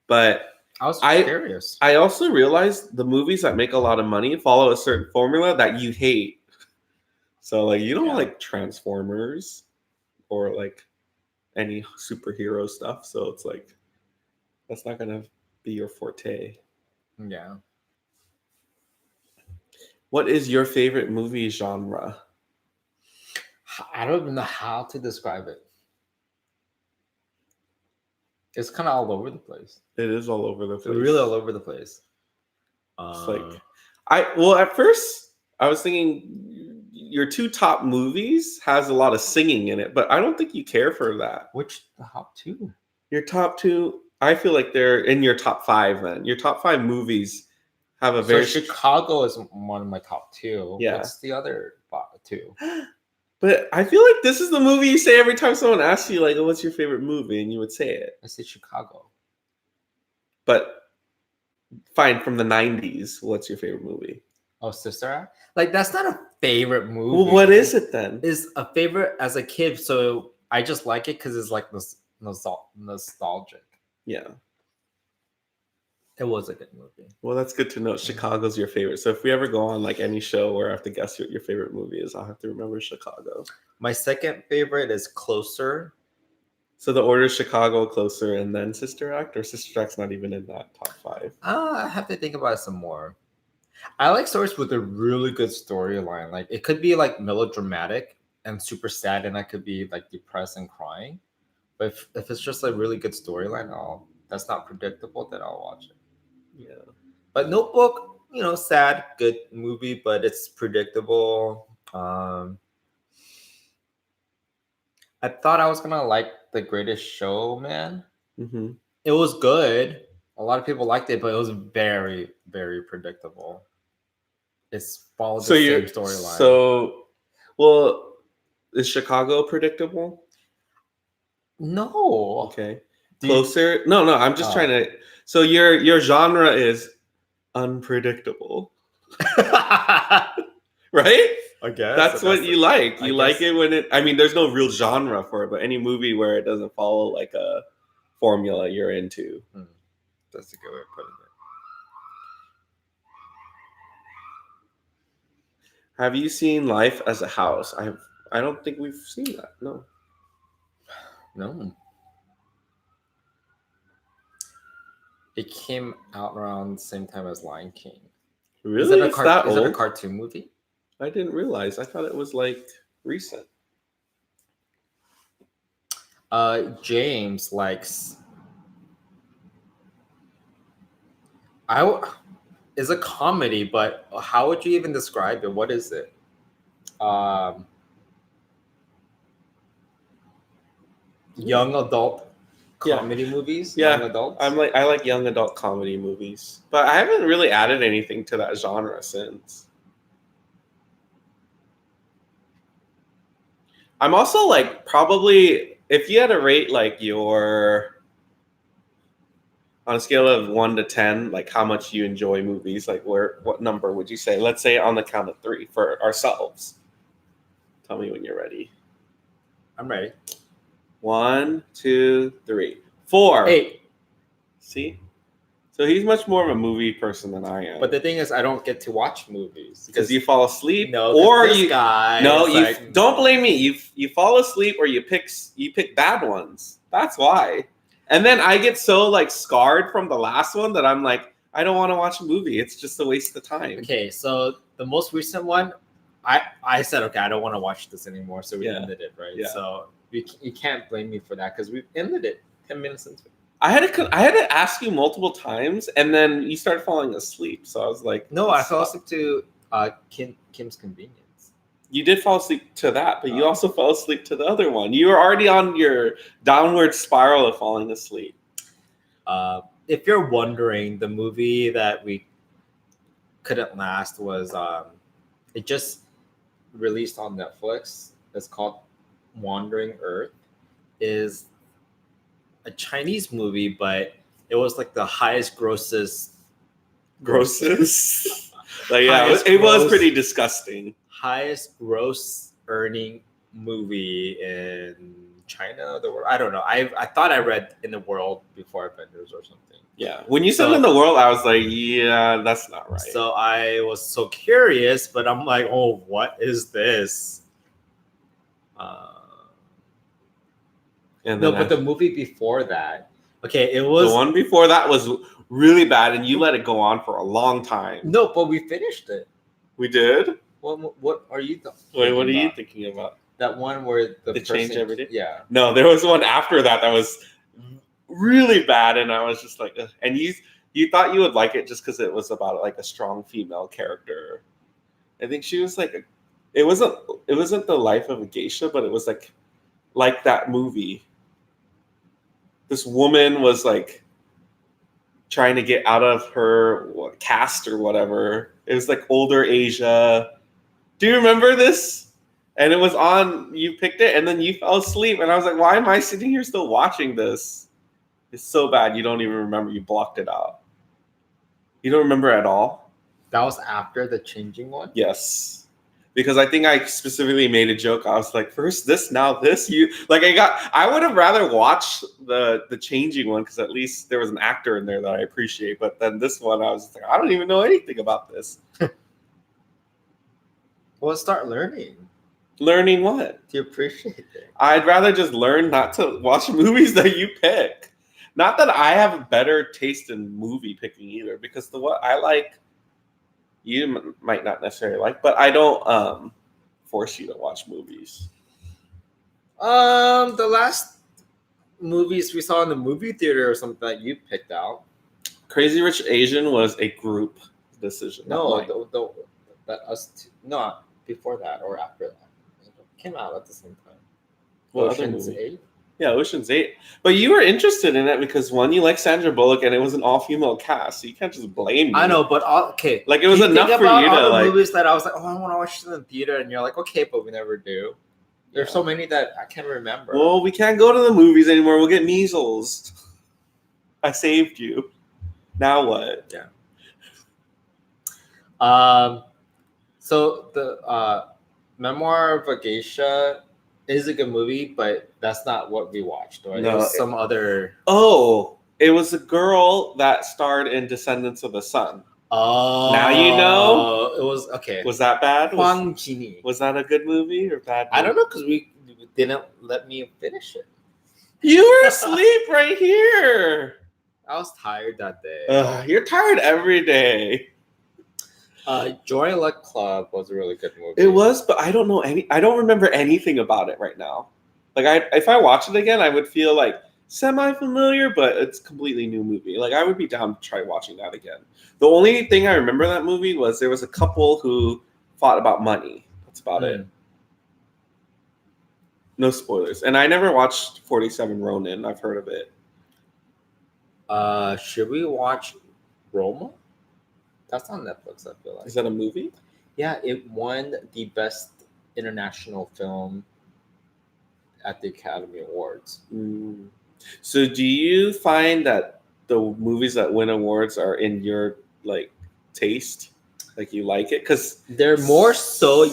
But I was curious. I also realized the movies that make a lot of money follow a certain formula that you hate. So, like, you don't like Transformers or, like, any superhero stuff. So it's like, that's not going to be your forte. Yeah. What is your favorite movie genre? I don't even know how to describe it. It's kind of all over the place. It is all over the place. It's really all over the place. It's like, at first I was thinking your two top movies has a lot of singing in it, but I don't think you care for that. Which top two? Your top two, I feel like they're in your top five. Then your top five movies have a very... Chicago is one of my top two. Yeah. What's the other two? But I feel like this is the movie you say every time someone asks you, like, oh, what's your favorite movie? And you would say it. I say Chicago. But fine, from the 90s, what's your favorite movie? Oh, Sister Act? Like, that's not a favorite movie. Well, what is it then? It's a favorite as a kid, so I just like it because it's like nostalgic. Yeah. It was a good movie. Well, that's good to know. Chicago's your favorite. So if we ever go on like any show where I have to guess what your favorite movie is, I'll have to remember Chicago. My second favorite is Closer. So the order is Chicago, Closer, and then Sister Act? Or Sister Act's not even in that top five? I have to think about it some more. I like stories with a really good storyline. Like, it could be like melodramatic and super sad, and I could be like depressed and crying. But if it's just a really good storyline, that's not predictable, then I'll watch it. Yeah. But Notebook, sad, good movie, but it's predictable. I thought I was gonna like The Greatest Showman. Mm-hmm. It was good. A lot of people liked it, but it was very, very predictable. It's followed the same storyline. So, well, is Chicago predictable? No. Okay. Closer? No, I'm just trying to... So your genre is unpredictable. Right? I guess that's what you like. You like guess. it when it. I mean, there's no real genre for it, but any movie where it doesn't follow like a formula, you're into. That's a good way of putting it. Have you seen Life as a House? I don't think we've seen that. No. No. It came out around the same time as Lion King. Really? Is it old? Is it a cartoon movie? I didn't realize. I thought it was like recent. James likes. It's a comedy, but how would you even describe it? What is it? Young adult comedy movies. Yeah, young adults. I like young adult comedy movies, but I haven't really added anything to that genre since. I'm also like probably if you had to rate like your on a scale of 1 to 10, like how much you enjoy movies, like what number would you say? Let's say on the count of 3 for ourselves. Tell me when you're ready. I'm ready. 1, 2, 3, 4. 8. See? So he's much more of a movie person than I am. But the thing is, I don't get to watch movies because you fall asleep. No, or this guy. No, you like, don't blame me. You fall asleep or you pick bad ones. That's why. And then I get so like scarred from the last one that I'm like, I don't want to watch a movie. It's just a waste of time. Okay, so the most recent one, I said, okay, I don't want to watch this anymore, so we ended it, right? Yeah. So you can't blame me for that because we ended it 10 minutes into it. I had to ask you multiple times, and then you started falling asleep. So I was like, "No, I fell asleep to Kim's Convenience." You did fall asleep to that, but you also fell asleep to the other one. You were already on your downward spiral of falling asleep. If you're wondering, the movie that we couldn't last was it just released on Netflix. It's called Wandering Earth. Is a Chinese movie, but it was like the highest grossest. Like, yeah, it was pretty disgusting. Highest gross earning movie in China, the world. I don't know. I thought I read in the world before Avengers or something. Yeah, when you said in the world, I was like, yeah, that's not right. So I was so curious, but I'm like, oh, what is this? But the movie before that, okay, it was the one before that was really bad, and you let it go on for a long time. No, but we finished it. We did. What are you? Wait, what are you thinking about? That one where the person changed everything. Yeah. No, there was one after that was really bad, and I was just like, ugh. And you thought you would like it just because it was about like a strong female character. I think she was like, it wasn't the life of a geisha, but it was like that movie. This woman was like trying to get out of her caste or whatever. It was like older Asia. Do you remember this? And it was on, you picked it and then you fell asleep. And I was like, why am I sitting here still watching this? It's so bad. You don't even remember. You blocked it out. You don't remember at all? That was after the changing one? Yes. Because I think I specifically made a joke. I was like, first this, now this. I would have rather watched the changing one because at least there was an actor in there that I appreciate. But then this one, I was like, I don't even know anything about this. Well, start learning. Learning what? To appreciate it. I'd rather just learn not to watch movies that you pick. Not that I have a better taste in movie picking either, because what I like, you might not necessarily like, but I don't force you to watch movies. The last movies we saw in the movie theater or something that you picked out. Crazy Rich Asian was a group decision. No, not before that or after that. It came out at the same time. Ocean's 8? Yeah, Ocean's 8. But you were interested in it because, one, you like Sandra Bullock and it was an all-female cast, so you can't just blame me. I know, but okay. Like, it was enough for you to like... movies that I was like, oh, I want to watch them in the theater, and you're like, okay, but we never do. There's so many that I can't remember. Well, we can't go to the movies anymore. We'll get measles. I saved you. Now what? Yeah. So the Memoir of a Geisha is a good movie, but that's not what we watched. Right? No, it was some other. Oh, it was a girl that starred in Descendants of the Sun. Oh, now you know. It was okay. Was that bad? Huang Jini. Was that a good movie or bad? Movie? I don't know because we didn't let me finish it. You were asleep right here. I was tired that day. You're tired every day. Joy Luck Club was a really good movie. It was, but I don't know I don't remember anything about it right now. Like if I watch it again, I would feel like semi-familiar, but it's a completely new movie. Like I would be down to try watching that again. The only thing I remember that movie was there was a couple who fought about money. That's about it. No spoilers. And I never watched 47 Ronin. I've heard of it. Should we watch Roma? That's on Netflix, I feel like. Is that a movie? Yeah, it won the best international film at the Academy Awards. So do you find that the movies that win awards are in your taste? Like you like it? Because they're more so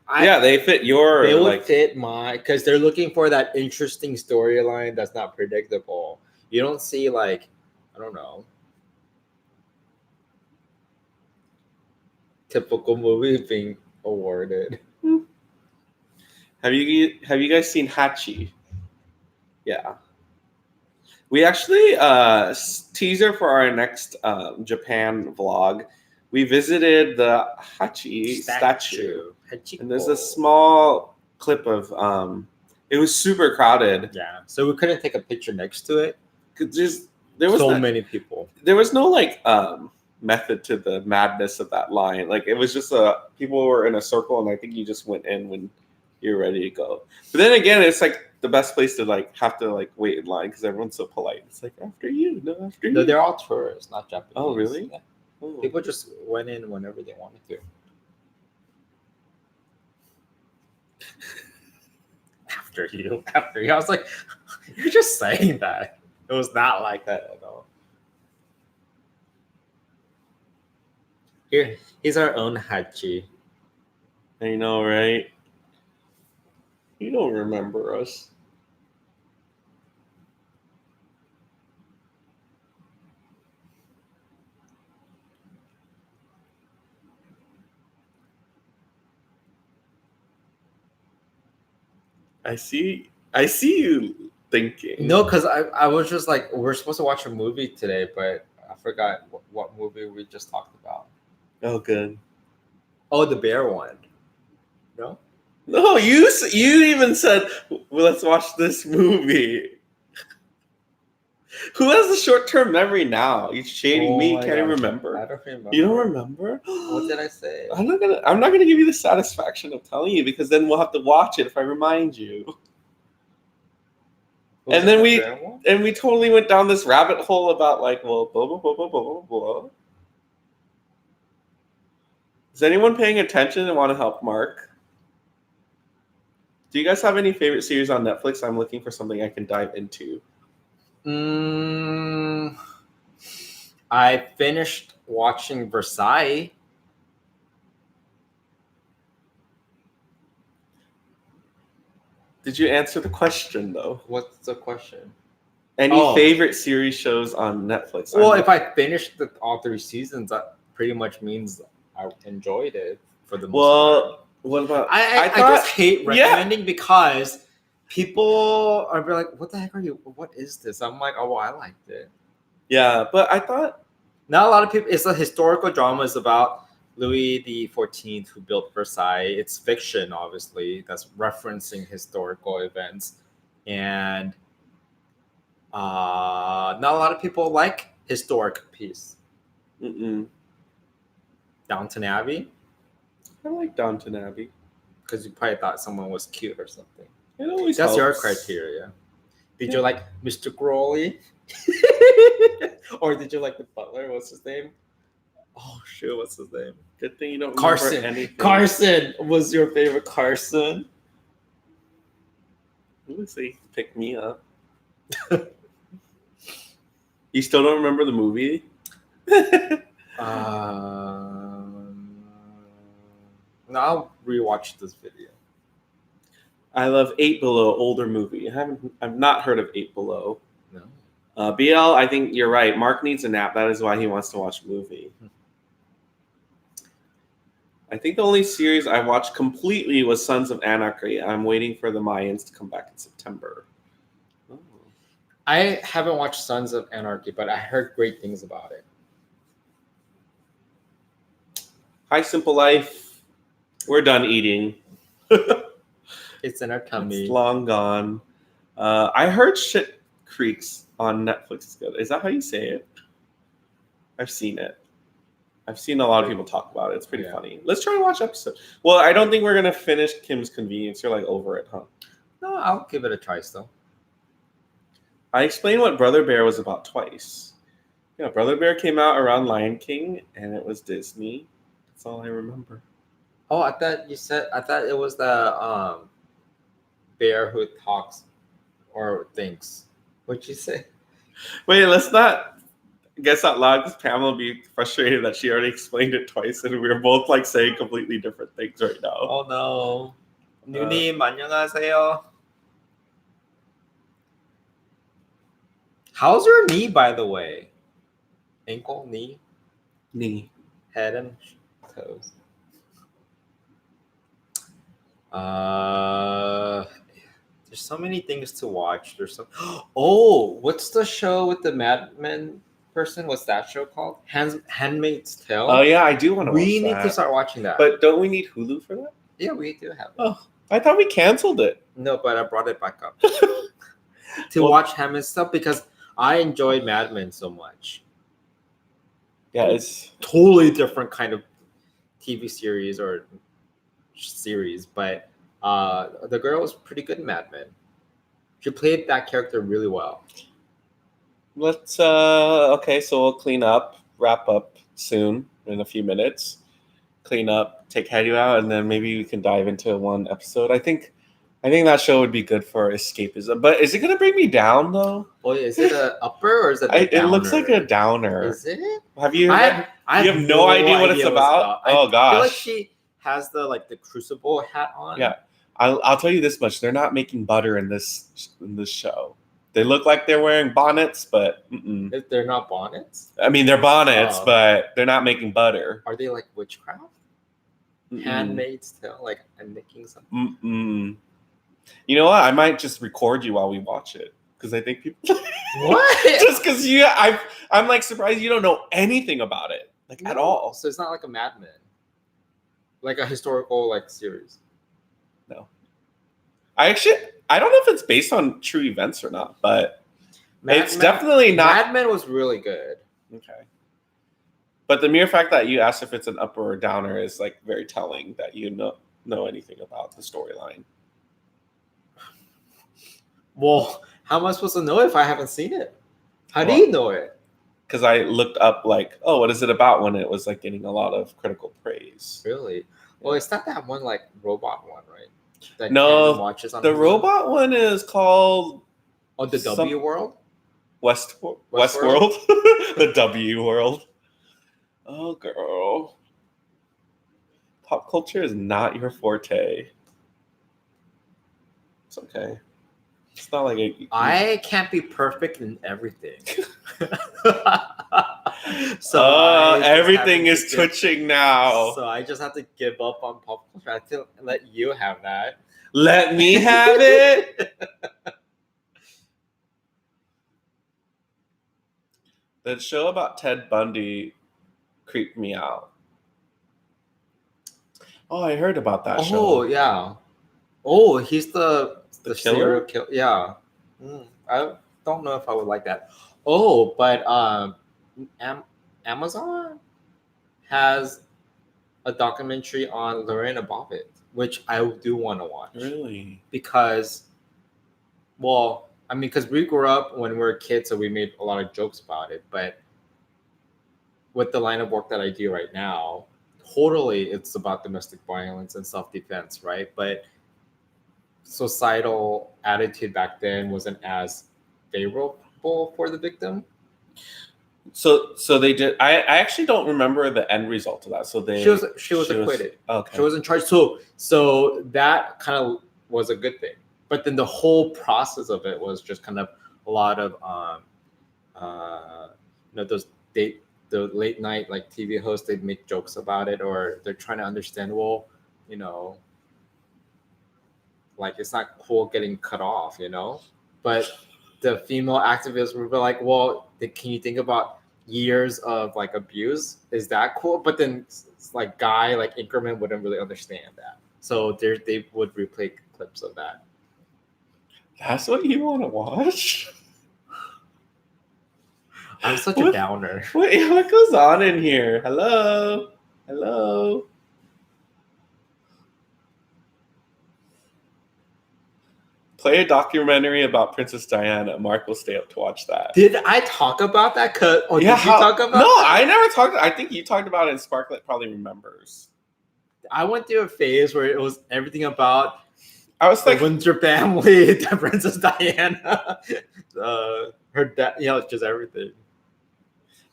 they fit your. They would fit my because they're looking for that interesting storyline that's not predictable. You don't see I don't know, typical movie being awarded. Have you guys seen Hachi? Yeah. We actually teaser for our next Japan vlog. We visited the Hachi statue. And there's a small clip of it was super crowded. Yeah. So we couldn't take a picture next to it. There was many people. There was no method to the madness of that line. Like it was just people were in a circle, and I think you just went in when you're ready to go. But then again, it's the best place to have to wait in line because everyone's so polite. It's after you. No, they're all tourists, not Japanese. Oh, really? Yeah. Oh. People just went in whenever they wanted to. After you. I was like, you're just saying that. It was not like that at all. Here, he's our own Hachi. I know, right? You don't remember us. I see you thinking. No, because I was just we're supposed to watch a movie today, but I forgot what movie we just talked about. Oh, good. Oh, the bear one. No? No, you even said, well, let's watch this movie. Who has a short-term memory now? You shading me? Can't even remember. I don't remember. You don't remember? What did I say? I'm not gonna give you the satisfaction of telling you because then we'll have to watch it if I remind you. And then we totally went down this rabbit hole about blah blah blah blah blah blah blah. Is anyone paying attention and want to help Mark? Do you guys have any favorite series on Netflix? I'm looking for something I can dive into. I finished watching Versailles. Did you answer the question though? What's the question? Any favorite series shows on Netflix? Well, if I finished all 3 seasons, that pretty much means I enjoyed it for the most part. What about? I just hate recommending because people are like, "What the heck are you? What is this?" I'm like, "Oh, well, I liked it." Yeah, but I thought not a lot of people. It's a historical drama. It's about Louis XIV who built Versailles. It's fiction, obviously. That's referencing historical events, and not a lot of people like historic piece. Downton Abbey. I like Downton Abbey because you probably thought someone was cute or something. It always That's helps. your criteria. Did you like Mr. Crowley? Or did you like the butler? What's his name? Oh shoot, what's his name? Good thing you don't Carson. remember anything. Carson was your favorite Carson. Let's see. Pick me up. You still don't remember the movie? I'll rewatch this video. I love 8 Below, older movie. I've not heard of 8 Below. No. BL, I think you're right. Mark needs a nap. That is why he wants to watch a movie. I think the only series I watched completely was Sons of Anarchy. I'm waiting for the Mayans to come back in September. Oh. I haven't watched Sons of Anarchy, but I heard great things about it. Hi, Simple Life. We're done eating. It's in our tummy. It's long gone. I heard Shit Creeks on Netflix is good. Is that how you say it? I've seen it. I've seen a lot of people talk about it. It's pretty funny. Let's try to watch episode. Well, I don't think we're going to finish Kim's Convenience. You're like over it, huh? No, I'll give it a try still. I explained what Brother Bear was about twice. Yeah, Brother Bear came out around Lion King, and it was Disney. That's all I remember. Oh, I thought it was the bear who talks or thinks. What'd you say? Wait, let's not guess out loud because Pamela will be frustrated that she already explained it twice, and we're both like saying completely different things right now. Oh no. 누님 안녕하세요. How's your knee, by the way? Ankle, knee, head, and toes. There's so many things to watch. Oh, what's the show with the Mad Men person? What's that show called? Handmaid's Tale. Oh yeah, I do want to watch that. We need to start watching that. But don't we need Hulu for that? Yeah, we do have it. Oh, I thought we canceled it. No, but I brought it back up to watch Handmaid's stuff because I enjoyed Mad Men so much. Yeah, it's totally different kind of TV series, but the girl was pretty good in Mad Men. She played that character really well. Let's okay, so we'll wrap up soon in a few minutes. Clean up, take Hattie out, and then maybe we can dive into one episode. I think that show would be good for escapism. But is it gonna bring me down though? Well, is it an upper or is it a downer? It looks like a downer. Is it? Have you? You have no idea what it's about? Oh gosh! I feel like she has the crucible hat on. Yeah, I'll tell you this much: they're not making butter in this show. They look like they're wearing bonnets, but they're not bonnets. I mean, they're bonnets, but they're not making butter. Are they like witchcraft? Handmaid's Tale, like I'm making something. You know what? I might just record you while we watch it because I think people. What? Just because I'm like surprised you don't know anything about it, at all. So it's not like a Mad Men, like a historical series. No. I don't know if it's based on true events or not, but it's definitely not. Mad Men was really good. Okay. But the mere fact that you asked if it's an upper or downer is very telling that you know anything about the storyline. Well, how am I supposed to know if I haven't seen it? How do you know it? Because I looked up what is it about when it was getting a lot of critical praise. Really? Well, it's not that one robot one, right? That no, watches on the robot one is called the W World? Westworld? The W World. Oh, girl. Pop culture is not your forte. It's okay. It's not I can't be perfect in everything. So everything is twitching now. So I just have to give up on pop culture. I have to let you have that. Let me have it. The show about Ted Bundy creeped me out. Oh, I heard about that show. Oh, yeah. Oh, he's the killer? Yeah. I don't know if I would like that. Oh, but Amazon has a documentary on Lorena Bobbitt, which I do want to watch. Really? Because we grew up when we were kids, so we made a lot of jokes about it. But with the line of work that I do right now, totally it's about domestic violence and self-defense, right? But societal attitude back then wasn't as favorable for the victim. So they did. I actually don't remember the end result of that. So she was acquitted. Okay. She was in charge. So that kind of was a good thing. But then the whole process of it was just kind of a lot of those the late night like TV hosts, they'd make jokes about it, or they're trying to understand, well, like it's not cool getting cut off, but the female activists were like, well, can you think about years of like abuse? Is that cool? But then like guy like Inkerman wouldn't really understand that, so they would replay clips of that. That's what you want to watch? I'm such a downer. Wait, what goes on in here? Hello. Play a documentary about Princess Diana. Mark will stay up to watch that. Did I talk about that? Did you talk about No, that? I never talked. I think you talked about it, and Sparklet probably remembers. I went through a phase where it was everything about the Windsor family, the Princess Diana, her dad, just everything.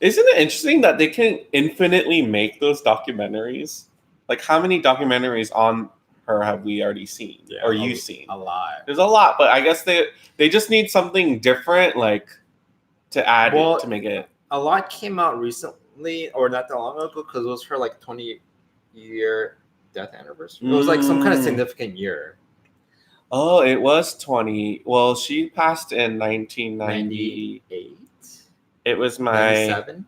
Isn't it interesting that they can infinitely make those documentaries? Like, how many documentaries on her have we already seen, or you've seen? A lot. There's a lot, but I guess they just need something different, like to add to make it. A lot came out recently, or not that long ago, because it was her like 20-year death anniversary. It was like some kind of significant year. Oh, it was 20. Well, she passed in 1998. It was 97?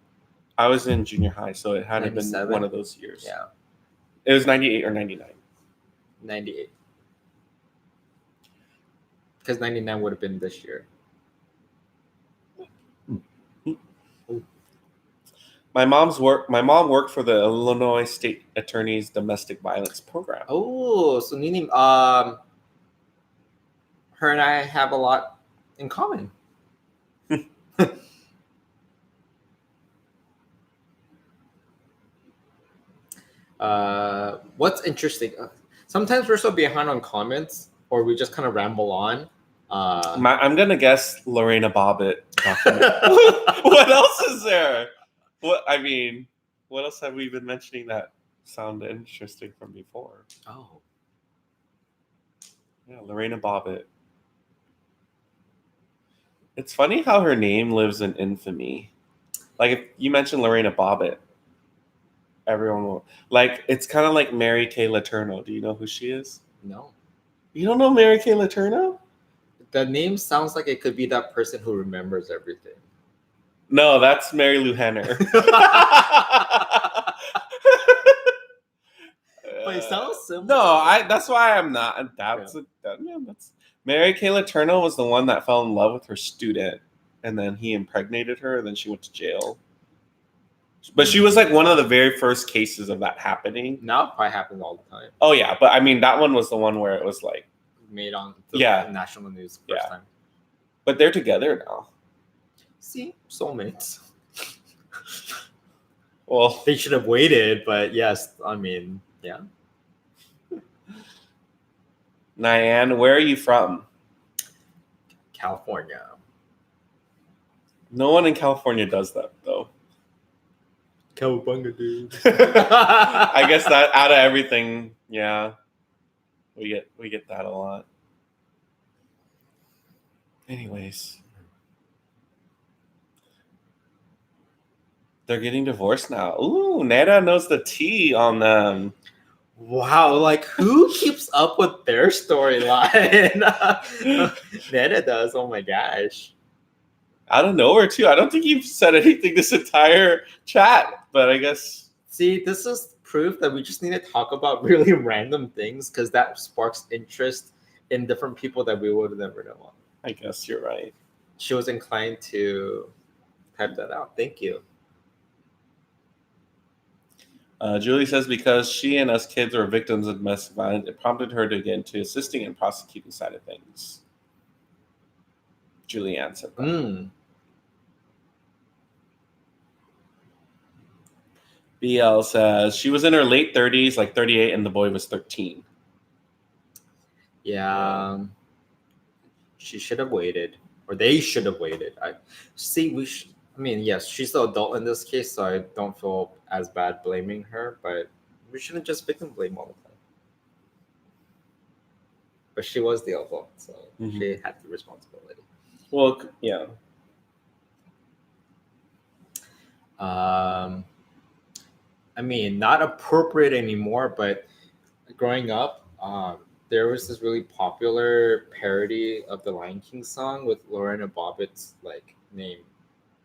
I was in junior high, so it had been one of those years. Yeah. It was 98 or 99. 98. Because 99 would have been this year. My mom worked for the Illinois State Attorney's Domestic Violence Program. Oh, so Nini, her and I have a lot in common. What's interesting? Sometimes we're so behind on comments, or we just kind of ramble on. I'm gonna guess Lorena Bobbitt. What else is there? What else have we been mentioning that sound interesting from before? Oh, yeah, Lorena Bobbitt. It's funny how her name lives in infamy. Like if you mention Lorena Bobbitt, everyone will like. It's kind of like Mary Kay Letourneau. Do you know who she is? No. You don't know Mary Kay Letourneau? The name sounds like it could be that person who remembers everything. No, that's Mary Lou Henner. But it sounds similar. No, that's why I'm not. That's Mary Kay Letourneau was the one that fell in love with her student, and then he impregnated her, and then she went to jail. But she was like one of the very first cases of that happening. Now it probably happens all the time. Oh yeah, but I mean that one was the one where it was like made on the national news first time. But they're together now. See, soulmates. Well, they should have waited, but yes, I mean, yeah. Nyan, where are you from? California. No one in California does that though. Cowabunga, dude. I guess that out of everything, yeah, we get that a lot. Anyways, they're getting divorced now. Ooh, Neda knows the tea on them. Wow, like who keeps up with their storyline? Neda does. Oh my gosh. Out of nowhere too. I don't think you've said anything this entire chat, but I guess. See, this is proof that we just need to talk about really random things because that sparks interest in different people that we would have never known. I guess you're right. She was inclined to type that out. Thank you. Julie says because she and us kids were victims of domestic violence, it prompted her to get into assisting and prosecuting side of things. Julianne said that. BL says she was in her late 30s, like 38, and the boy was 13. Yeah. She should have waited, or they should have waited. mean, yes, she's the adult in this case, so I don't feel as bad blaming her, but we shouldn't just victim blame all the time. But she was the adult, so she had the responsibility. Well, yeah. I mean, not appropriate anymore, but growing up, there was this really popular parody of the Lion King song with Lorena Bobbitt's like name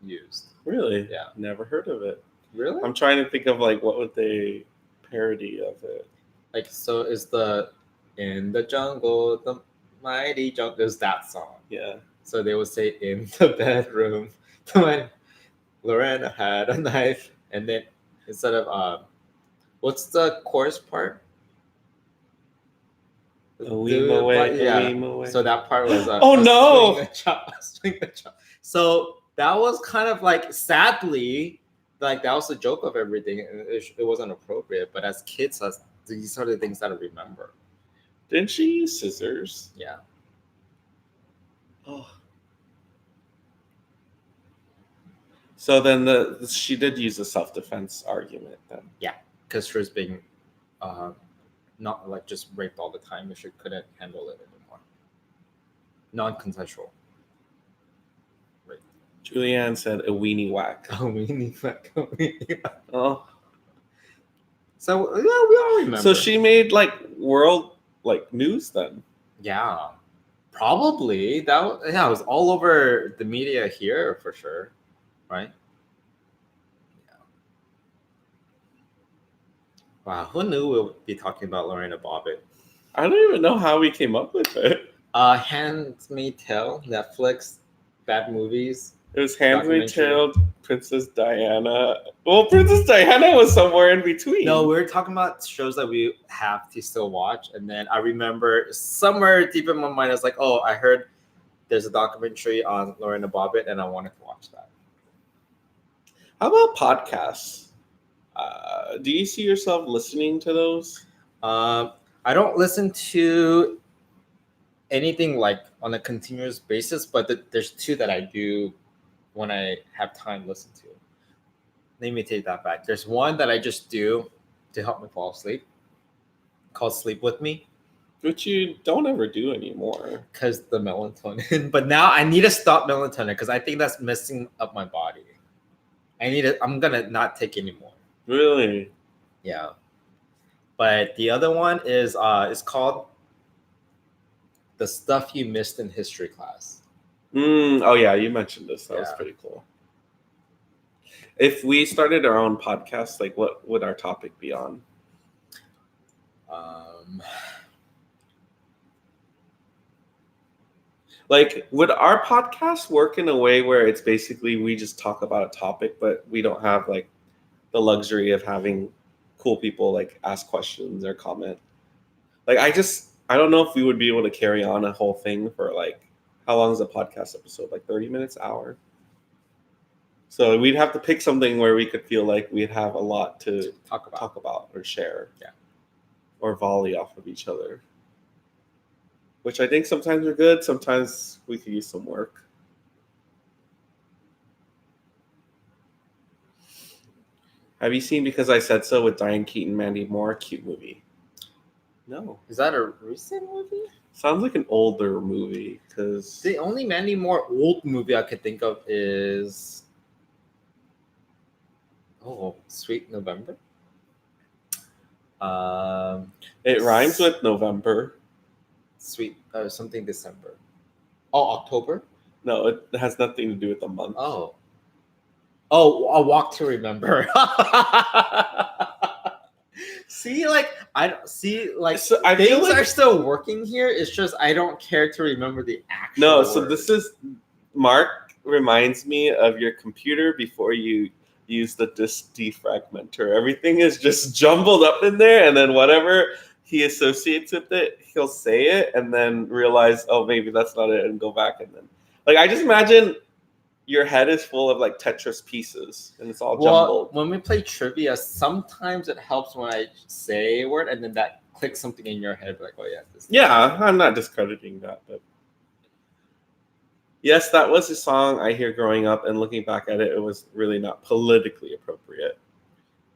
used. Really? Yeah. Never heard of it. Really? I'm trying to think of like what would they parody of it. Like, so is the In the Jungle, the Mighty Jungle, is that song. Yeah. So they would say in the bedroom when Lorena had a knife, and then instead of what's the chorus part? Away. So that part was oh no! Swing a chop. So that was kind of like, sadly, like that was the joke of everything. It wasn't appropriate, but as kids, these are the things that I remember. Didn't she use scissors? Yeah. Oh. So then she did use a self-defense argument then. Yeah, because she was being not like just raped all the time, and she couldn't handle it anymore. Non-consensual rape. Julianne said a weenie whack. A weenie whack. Oh. So yeah, we all remember. So she made like world like news then. Yeah, probably it was all over the media here for sure, right? Yeah. Wow, who knew we'll be talking about Lorena Bobbitt? I don't even know how we came up with it. Handmaid's Tale, Netflix, bad movies. It was Handmaid's Tale, Princess Diana. Well, Princess Diana was somewhere in between. No, we were talking about shows that we have to still watch. And then I remember somewhere deep in my mind, I was like, oh, I heard there's a documentary on Lorena Bobbitt, and I wanted to watch that. How about podcasts? Do you see yourself listening to those? I don't listen to anything like on a continuous basis, but there's two that I do when I have time listen to. Let me take that back. There's one that I just do to help me fall asleep called Sleep With Me. Which you don't ever do anymore. Because the melatonin. But now I need to stop melatonin because I think that's messing up my body. I'm going to not take anymore. Really? Yeah. But the other one is it's called The Stuff You Missed in History Class. Oh yeah, you mentioned this. That was pretty cool. If we started our own podcast, like what would our topic be on? Like, would our podcast work in a way where it's basically we just talk about a topic, but we don't have like the luxury of having cool people like ask questions or comment? Like, I don't know if we would be able to carry on a whole thing for like, how long is a podcast episode? Like 30 minutes, hour? So we'd have to pick something where we could feel like we'd have a lot to talk about or share. Yeah. Or volley off of each other. Which I think sometimes are good. Sometimes we could use some work. Have you seen Because I Said So with Diane Keaton, Mandy Moore? Cute movie. No. Is that a recent movie? Sounds like an older movie. Because the only Mandy Moore old movie I could think of is Sweet November. It rhymes with November. Sweet something December. Oh, October? No, it has nothing to do with the month. Oh, A Walk to Remember. See, like I don't see, like so I things like, are still working here. It's just I don't care to remember the actual. No, word. So this is Mark reminds me of your computer before you use the disk defragmenter. Everything is just jumbled up in there, and then whatever he associates with it, he'll say it, and then realize, oh, maybe that's not it, and go back, and then like I just imagine your head is full of like Tetris pieces, and it's all jumbled. When we play trivia, sometimes it helps when I say a word, and then that clicks something in your head, like, oh yeah, this. Yeah, I'm not discrediting that, but Yes, that was a song I hear growing up, and looking back at it, it was really not politically appropriate.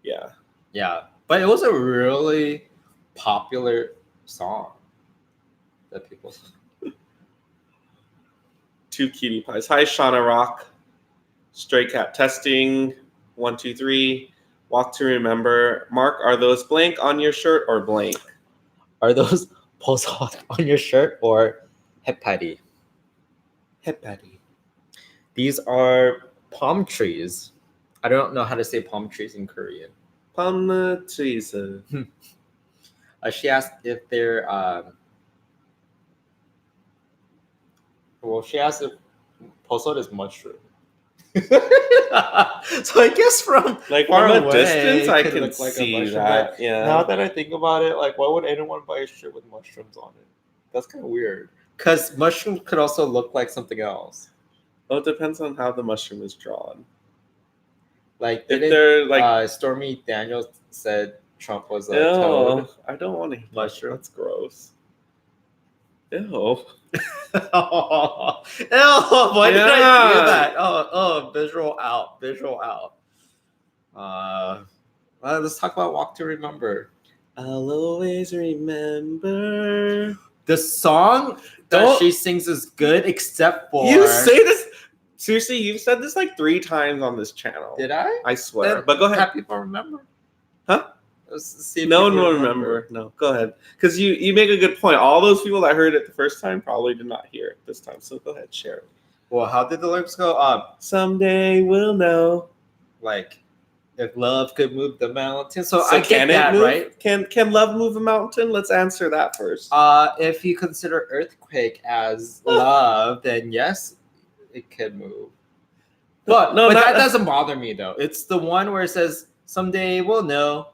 Yeah. Yeah, but it was a really popular song that people. Two cutie pies. Hi, Shauna Rock. Stray Cat testing. 1, 2, 3. Walk to remember. Mark, are those blank on your shirt or blank? Are those posts on your shirt or head patty? Head patty. These are palm trees. I don't know how to say palm trees in Korean. Palm trees. She asked if they're. Well, she asked if posot is mushroom. So I guess from like far from a away, distance, I could can look like a see mushroom, that. but Yeah. now that I think about it, like, why would anyone buy a shirt with mushrooms on it? That's kind of weird. Because mushroom could also look like something else. Well, it depends on how the mushroom is drawn. Like, if they're like Stormy Daniels said Trump was a ew, toad. I don't want to eat Mushroom. That's gross. Ew. Ew, why did I do that? Oh, visual out. Let's talk about Walk to Remember. I'll always remember. The song that she sings is good, except for... You say this... Seriously, you've said this like 3 times on this channel. Did I? I swear. Then but go ahead. Have people remember? Huh? Let's see if no people one remember. No, go ahead. Because you make a good point. All those people that heard it the first time probably did not hear it this time. So go ahead, share it. Well, how did the lyrics go? Someday we'll know. Like, if love could move the mountain. So I get that, move? right? Can love move a mountain? Let's answer that first. If you consider earthquake as love, then yes, it can move. But that doesn't bother me though. It's the one where it says someday we'll know,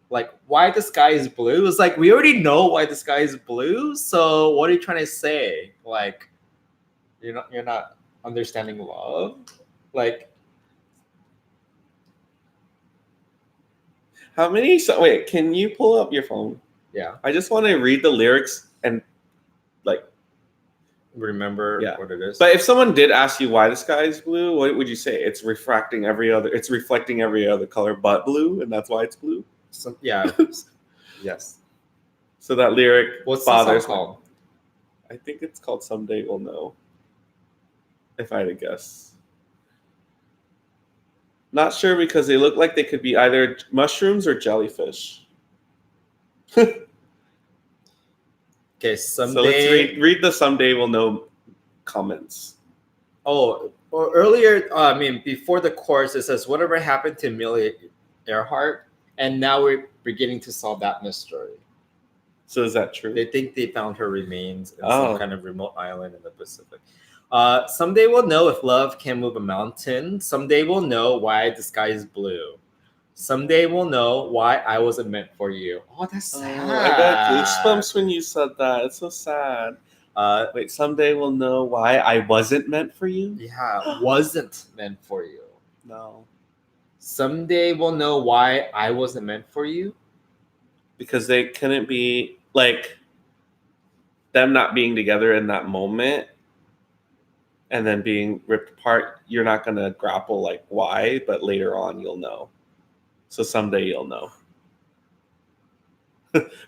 like, why the sky is blue. It's like, we already know why the sky is blue. So what are you trying to say? Like, you're not understanding love. Like, how many? Wait, can you pull up your phone? Yeah. I just want to read the lyrics and like remember what it is. But if someone did ask you why the sky is blue, what would you say? It's reflecting every other color but blue, and that's why it's blue. Yeah. Yes. So that lyric What's bothers the song called? I think it's called Someday We'll Know. If I had to guess. Not sure because they look like they could be either mushrooms or jellyfish. Okay, someday. So let's read the Someday We'll Know comments. Oh, well, earlier, before the chorus, it says, whatever happened to Amelia Earhart? And now we're beginning to solve that mystery. So is that true? They think they found her remains in some kind of remote island in the Pacific. Someday we'll know if love can move a mountain. Someday we'll know why the sky is blue. Someday we'll know why I wasn't meant for you. Oh, that's sad. I got goosebumps when you said that. It's so sad. Wait, someday we'll know why I wasn't meant for you? Yeah, wasn't meant for you. No. Someday we'll know why I wasn't meant for you. Because they couldn't be, like, them not being together in that moment and then being ripped apart, you're not going to grapple, like, why, but later on you'll know. So someday you'll know.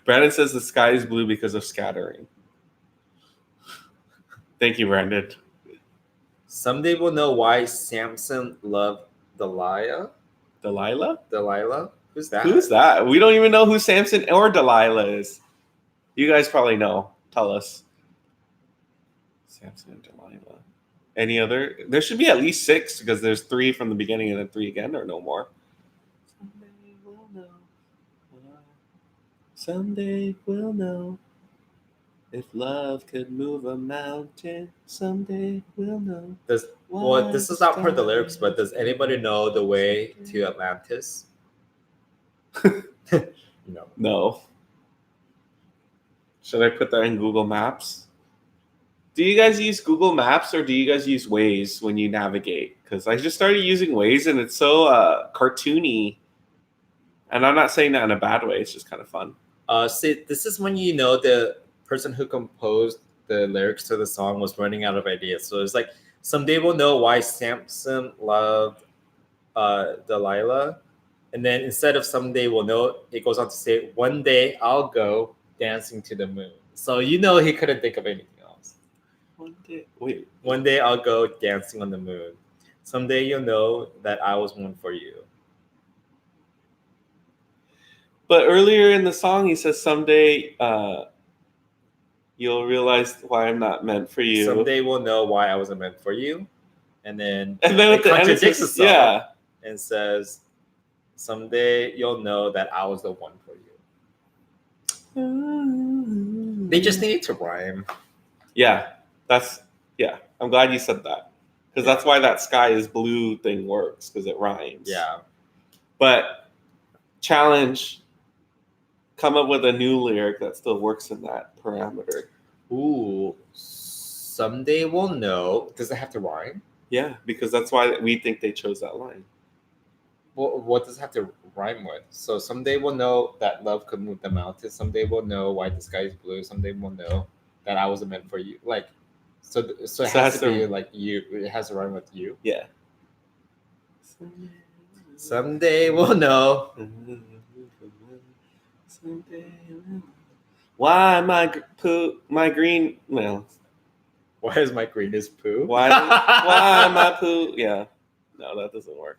Brandon says the sky is blue because of scattering. Thank you, Brandon. Someday we'll know why Samson loved Delilah. Delilah? Who's that? Who's that? We don't even know who Samson or Delilah is. You guys probably know. Tell us. Samson and Delilah. Any other? There should be at least 6 because there's 3 from the beginning and then 3 again, or no more. Someday we'll know. Someday we'll know. If love could move a mountain, someday we'll know. This is not part of the lyrics, but does anybody know the way to Atlantis? No. Should I put that in Google Maps? Do you guys use Google Maps or do you guys use Waze when you navigate? Because I just started using Waze and it's so cartoony. And I'm not saying that in a bad way. It's just kind of fun. See, this is when you know the person who composed the lyrics to the song was running out of ideas. So it's like, Someday we'll know why Samson loved Delilah. And then instead of someday we'll know, it goes on to say, one day I'll go dancing to the moon. So he couldn't think of anything else. One day I'll go dancing on the moon. Someday you'll know that I was one for you. But earlier in the song, he says, someday you'll realize why I'm not meant for you. Someday we'll know why I wasn't meant for you. And then it contradicts itself. Yeah. And says, someday you'll know that I was the one for you. They just need to rhyme. Yeah, I'm glad you said that. Because that's why that sky is blue thing works, because it rhymes. Yeah. But challenge, come up with a new lyric that still works in that parameter. Ooh, someday we'll know. Does it have to rhyme? Yeah, because that's why we think they chose that line. Well, what does it have to rhyme with? So someday we'll know that love could move the mountains. Someday we'll know why the sky is blue. Someday we'll know that I wasn't meant for you. Like, so it has to be like you. It has to rhyme with you. Yeah. Someday we'll know. Why my green? Well, why is my green is poo? Why my poo? Yeah, no, that doesn't work.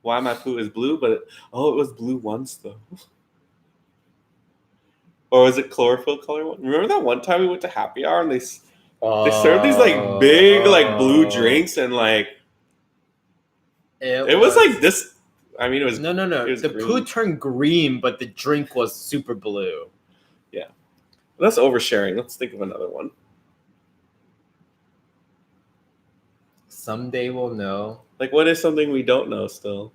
Why my poo is blue, but it was blue once though. Or was it chlorophyll color one? Remember that one time we went to happy hour and they served these like big like blue drinks and like it was like this. I mean, it was no. It was the green. poo turned green, but the drink was super blue. Yeah, that's oversharing. Let's think of another one. Someday we'll know. Like, what is something we don't know still?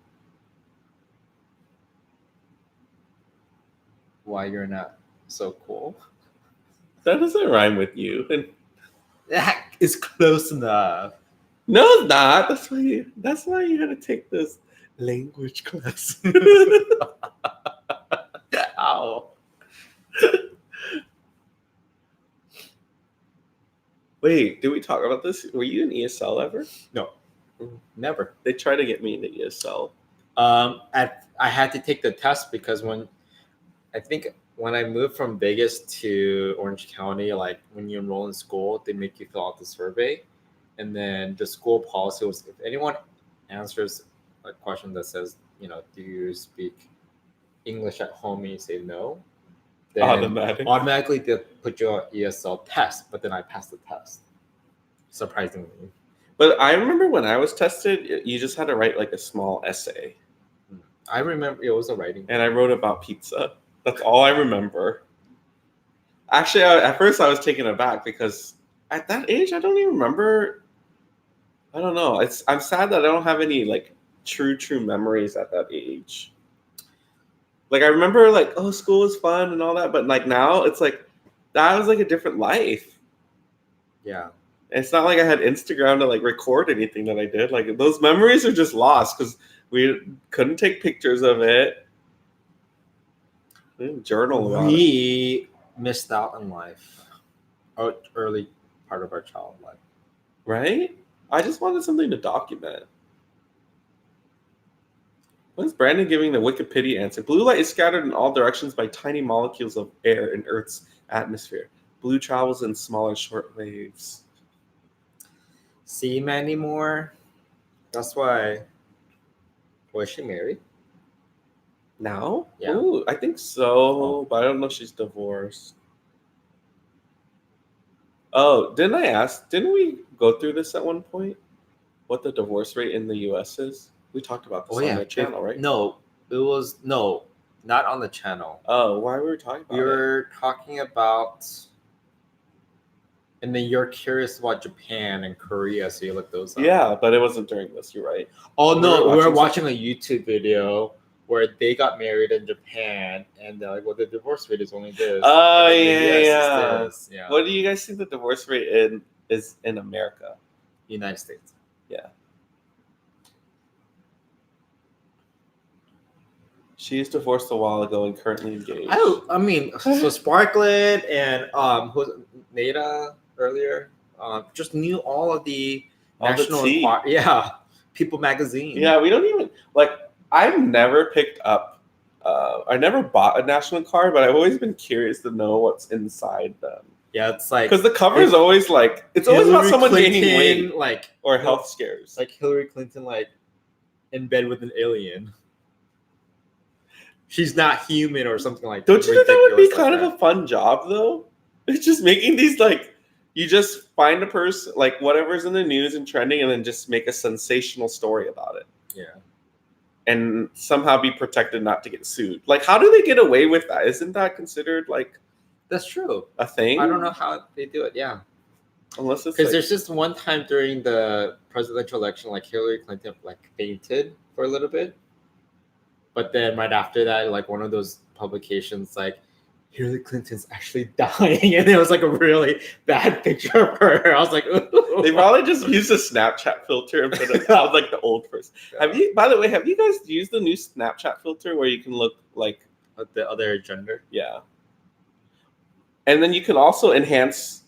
Why you're not so cool? That doesn't rhyme with you. And that is close enough. No, it's not. That's why you gotta take this language class. Ow. Wait, did we talk about this? Were you in ESL ever? No, never. They tried to get me into ESL. I had to take the test because when I moved from Vegas to Orange County, like when you enroll in school, they make you fill out the survey. And then the school policy was, if anyone answers a question that says, do you speak English at home, and you say no, then automatically they'll put you on ESL test. But then I passed the test, surprisingly. But I remember when I was tested, you just had to write like a small essay. I remember it was a writing. And I wrote about pizza. That's all I remember. Actually, at first I was taken aback because at that age, I don't even remember. I don't know. I'm sad that I don't have any like true memories at that age. Like I remember like, oh, school was fun and all that, but like now it's like that was like a different life. Yeah. And it's not like I had Instagram to like record anything that I did. Like those memories are just lost because we couldn't take pictures of it. We didn't journal about it. We missed out on life. Early part of our child life. Right? I just wanted something to document. What is Brandon giving the Wikipedia answer? Blue light is scattered in all directions by tiny molecules of air in Earth's atmosphere. Blue travels in smaller short waves. See Mandy Moore? That's why. Was she married? Now? Yeah. Ooh, I think so, but I don't know if she's divorced. Oh, didn't we go through this at one point? What the divorce rate in the US is? We talked about this on the channel, right? No, not on the channel. Oh, why were we talking about it? We were talking about, and then you're curious about Japan and Korea, so you look those up. Yeah, but it wasn't during this, you're right. Oh, no, we were watching a YouTube video where they got married in Japan, and they're like, well, the divorce rate is only this. Oh, yeah. What do you guys think the divorce rate is in America? United States. Yeah. She's divorced a while ago and currently engaged. I mean, so Sparklet and who's Nada earlier, just knew all of the National Enquirer. Yeah. People magazine. Yeah, we don't even like. I've never picked up. I never bought a National Enquirer, but I've always been curious to know what's inside them. Yeah, it's like because the cover is always like it's always about someone gaining weight, like or health scares, like Hillary Clinton, like in bed with an alien. She's not human or something like that. Don't you think that would be kind of a fun job though? It's just making these like. You just find a person, like whatever's in the news and trending, and then just make a sensational story about it. Yeah. And somehow be protected not to get sued. Like, how do they get away with that? Isn't that considered like... That's true. A thing? I don't know how they do it, yeah. Unless it's because there's just one time during the presidential election, like Hillary Clinton like fainted for a little bit. But then right after that, like one of those publications like, Hillary Clinton's actually dying, and it was like a really bad picture of her. I was like, ooh. They probably just used a Snapchat filter and put it out like the old person. Yeah. By the way, have you guys used the new Snapchat filter where you can look like the other gender? Yeah. And then you can also enhance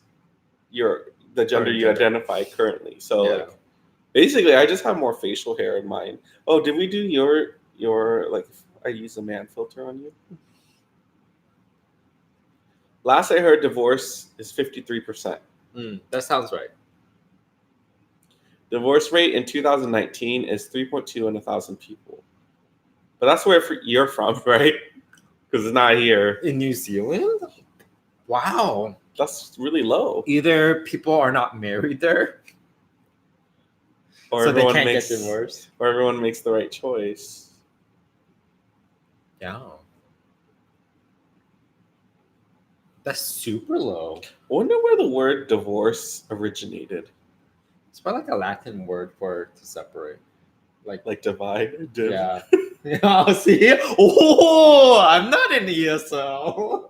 the gender you identify currently. So like, basically, I just have more facial hair in mine. Oh, did we do your like? I use a man filter on you. Last I heard, divorce is 53%. That sounds right. Divorce rate in 2019 is 3.2 in 1,000 people. But that's where you're from, right? Because it's not here. In New Zealand? Wow. That's really low. Either people are not married there, or so they can't get divorced. Or everyone makes the right choice. Yeah. That's super low. I wonder where the word divorce originated. It's probably like a Latin word for to separate. Like divide? Yeah. Yeah, see? Oh, I'm not in ESL.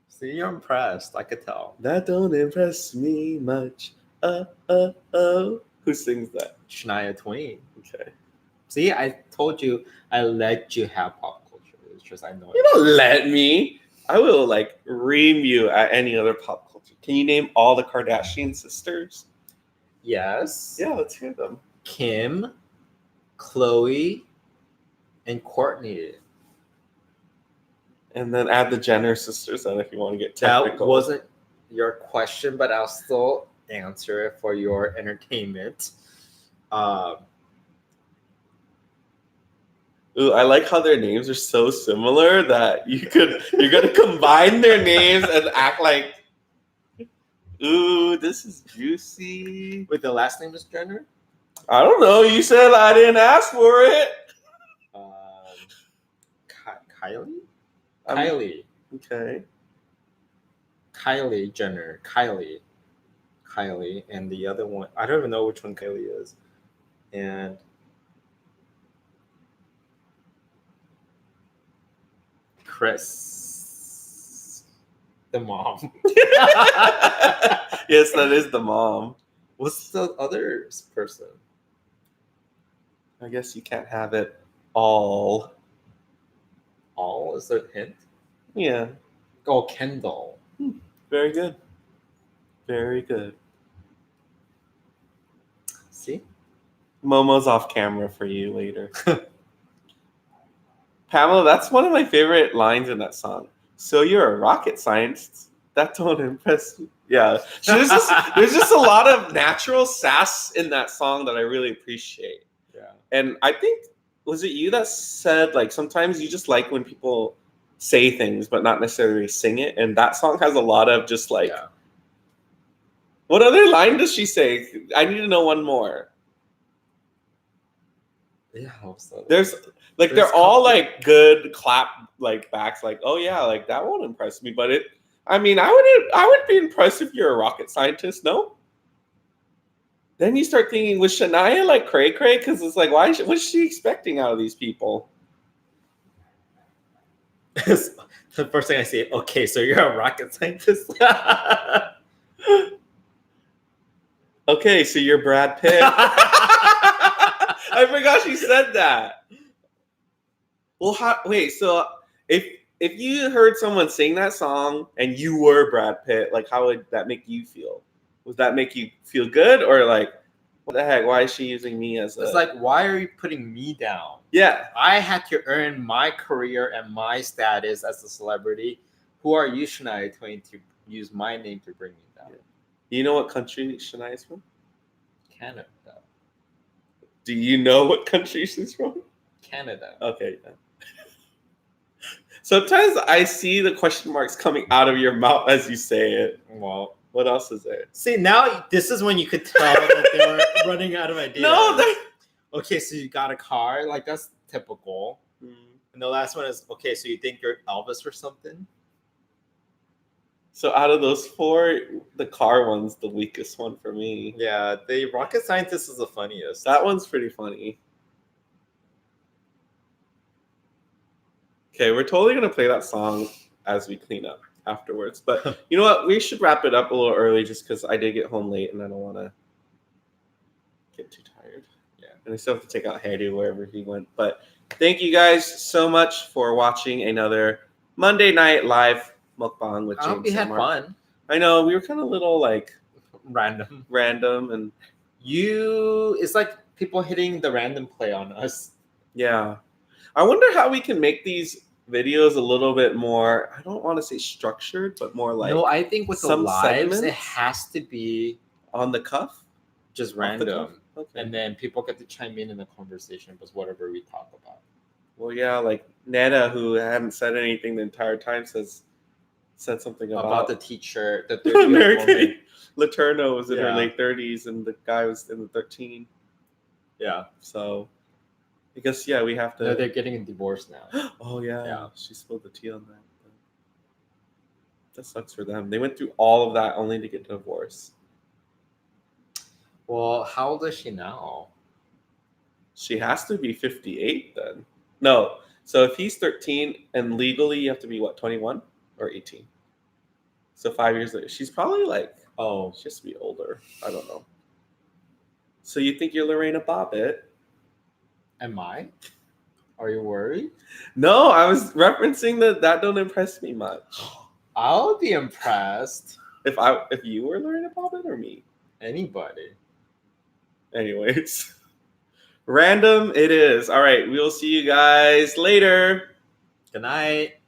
See, you're impressed. I could tell. That don't impress me much. Who sings that? Shania Twain. Okay. See, I told you I let you have pop culture. It's just I know you don't let me. I will like ream you at any other pop culture. Can you name all the Kardashian sisters? Yes. Yeah, let's hear them. Kim, Khloe, and Kourtney. And then add the Jenner sisters in if you want to get technical. That wasn't your question, but I'll still answer it for your entertainment. Ooh, I like how their names are so similar that you're gonna combine their names and act like, ooh, this is juicy. Wait, the last name is Jenner? I don't know. You said I didn't ask for it. Kylie? Kylie. Okay. Kylie Jenner. Kylie. And the other one, I don't even know which one Kylie is. And Kris. The mom. Yes, that is the mom. What's the other person? I guess you can't have it all. All? Is there a hint? Yeah. Oh, Kendall. Very good. Very good. See? Momo's off camera for you later. Pamela, that's one of my favorite lines in that song. So you're a rocket scientist? That don't impress me. Yeah. There's just a lot of natural sass in that song that I really appreciate. Yeah. And I think, was it you that said, like, sometimes you just like when people say things but not necessarily sing it? And that song has a lot of just like... Yeah. What other line does she say? I need to know one more. Yeah. There's they're all like good clap like backs, like, oh yeah, like that won't impress me. But I would be impressed if you're a rocket scientist, no? Then you start thinking, was Shania like cray cray? Because it's like, what's she expecting out of these people? The first thing I say, okay, so you're a rocket scientist. Okay, so you're Brad Pitt. I forgot she said that. Well, wait. So if if you heard someone sing that song and you were Brad Pitt, like how would that make you feel? Would that make you feel good or like, what the heck? Why is she using me as a... It's like, why are you putting me down? Yeah. I had to earn my career and my status as a celebrity. Who are you, Shania Twain, to use my name to bring me down? Yeah. You know what country Shania is from? Canada. Do you know what country she's from? Canada. Okay. Yeah. Sometimes I see the question marks coming out of your mouth as you say it. Well, what else is there? See, now this is when you could tell that they were running out of ideas. No, okay, so you got a car, like that's typical. And the last one is, okay, so you think you're Elvis or something? So out of those 4, the car one's the weakest one for me. Yeah, the rocket scientist is the funniest. That one's pretty funny. Okay, we're totally going to play that song as we clean up afterwards. But you know what? We should wrap it up a little early just because I did get home late and I don't want to get too tired. Yeah. And I still have to take out Harry wherever he went. But thank you guys so much for watching another Monday night live mukbang with James. I hope you had fun. I know. We were kind of little like random and it's like people hitting the random play on us. Yeah. I wonder how we can make these videos a little bit more, I don't want to say structured, but more like... No, I think with the lives, it has to be... on the cuff? Just random. Okay. And then people get to chime in the conversation with whatever we talk about. Well, yeah, like Netta, who hadn't said anything the entire time, said something about the teacher. The Kay Letourneau was in her late 30s and the guy was in the 13. Yeah. So... I guess, yeah, we have to... No, they're getting a divorce now. Oh, yeah. She spilled the tea on that. That sucks for them. They went through all of that only to get divorced. Well, how old is she now? She has to be 58 then. No. So if he's 13 and legally you have to be, what, 21 or 18? So 5 years later. She's probably like... Oh, she has to be older. I don't know. So you think you're Lorena Bobbitt? Am I? Are you worried? No, I was referencing that don't impress me much. I'll be impressed. If you were Lorena Bobbitt or me? Anybody. Anyways. Random it is. All right, we'll see you guys later. Good night.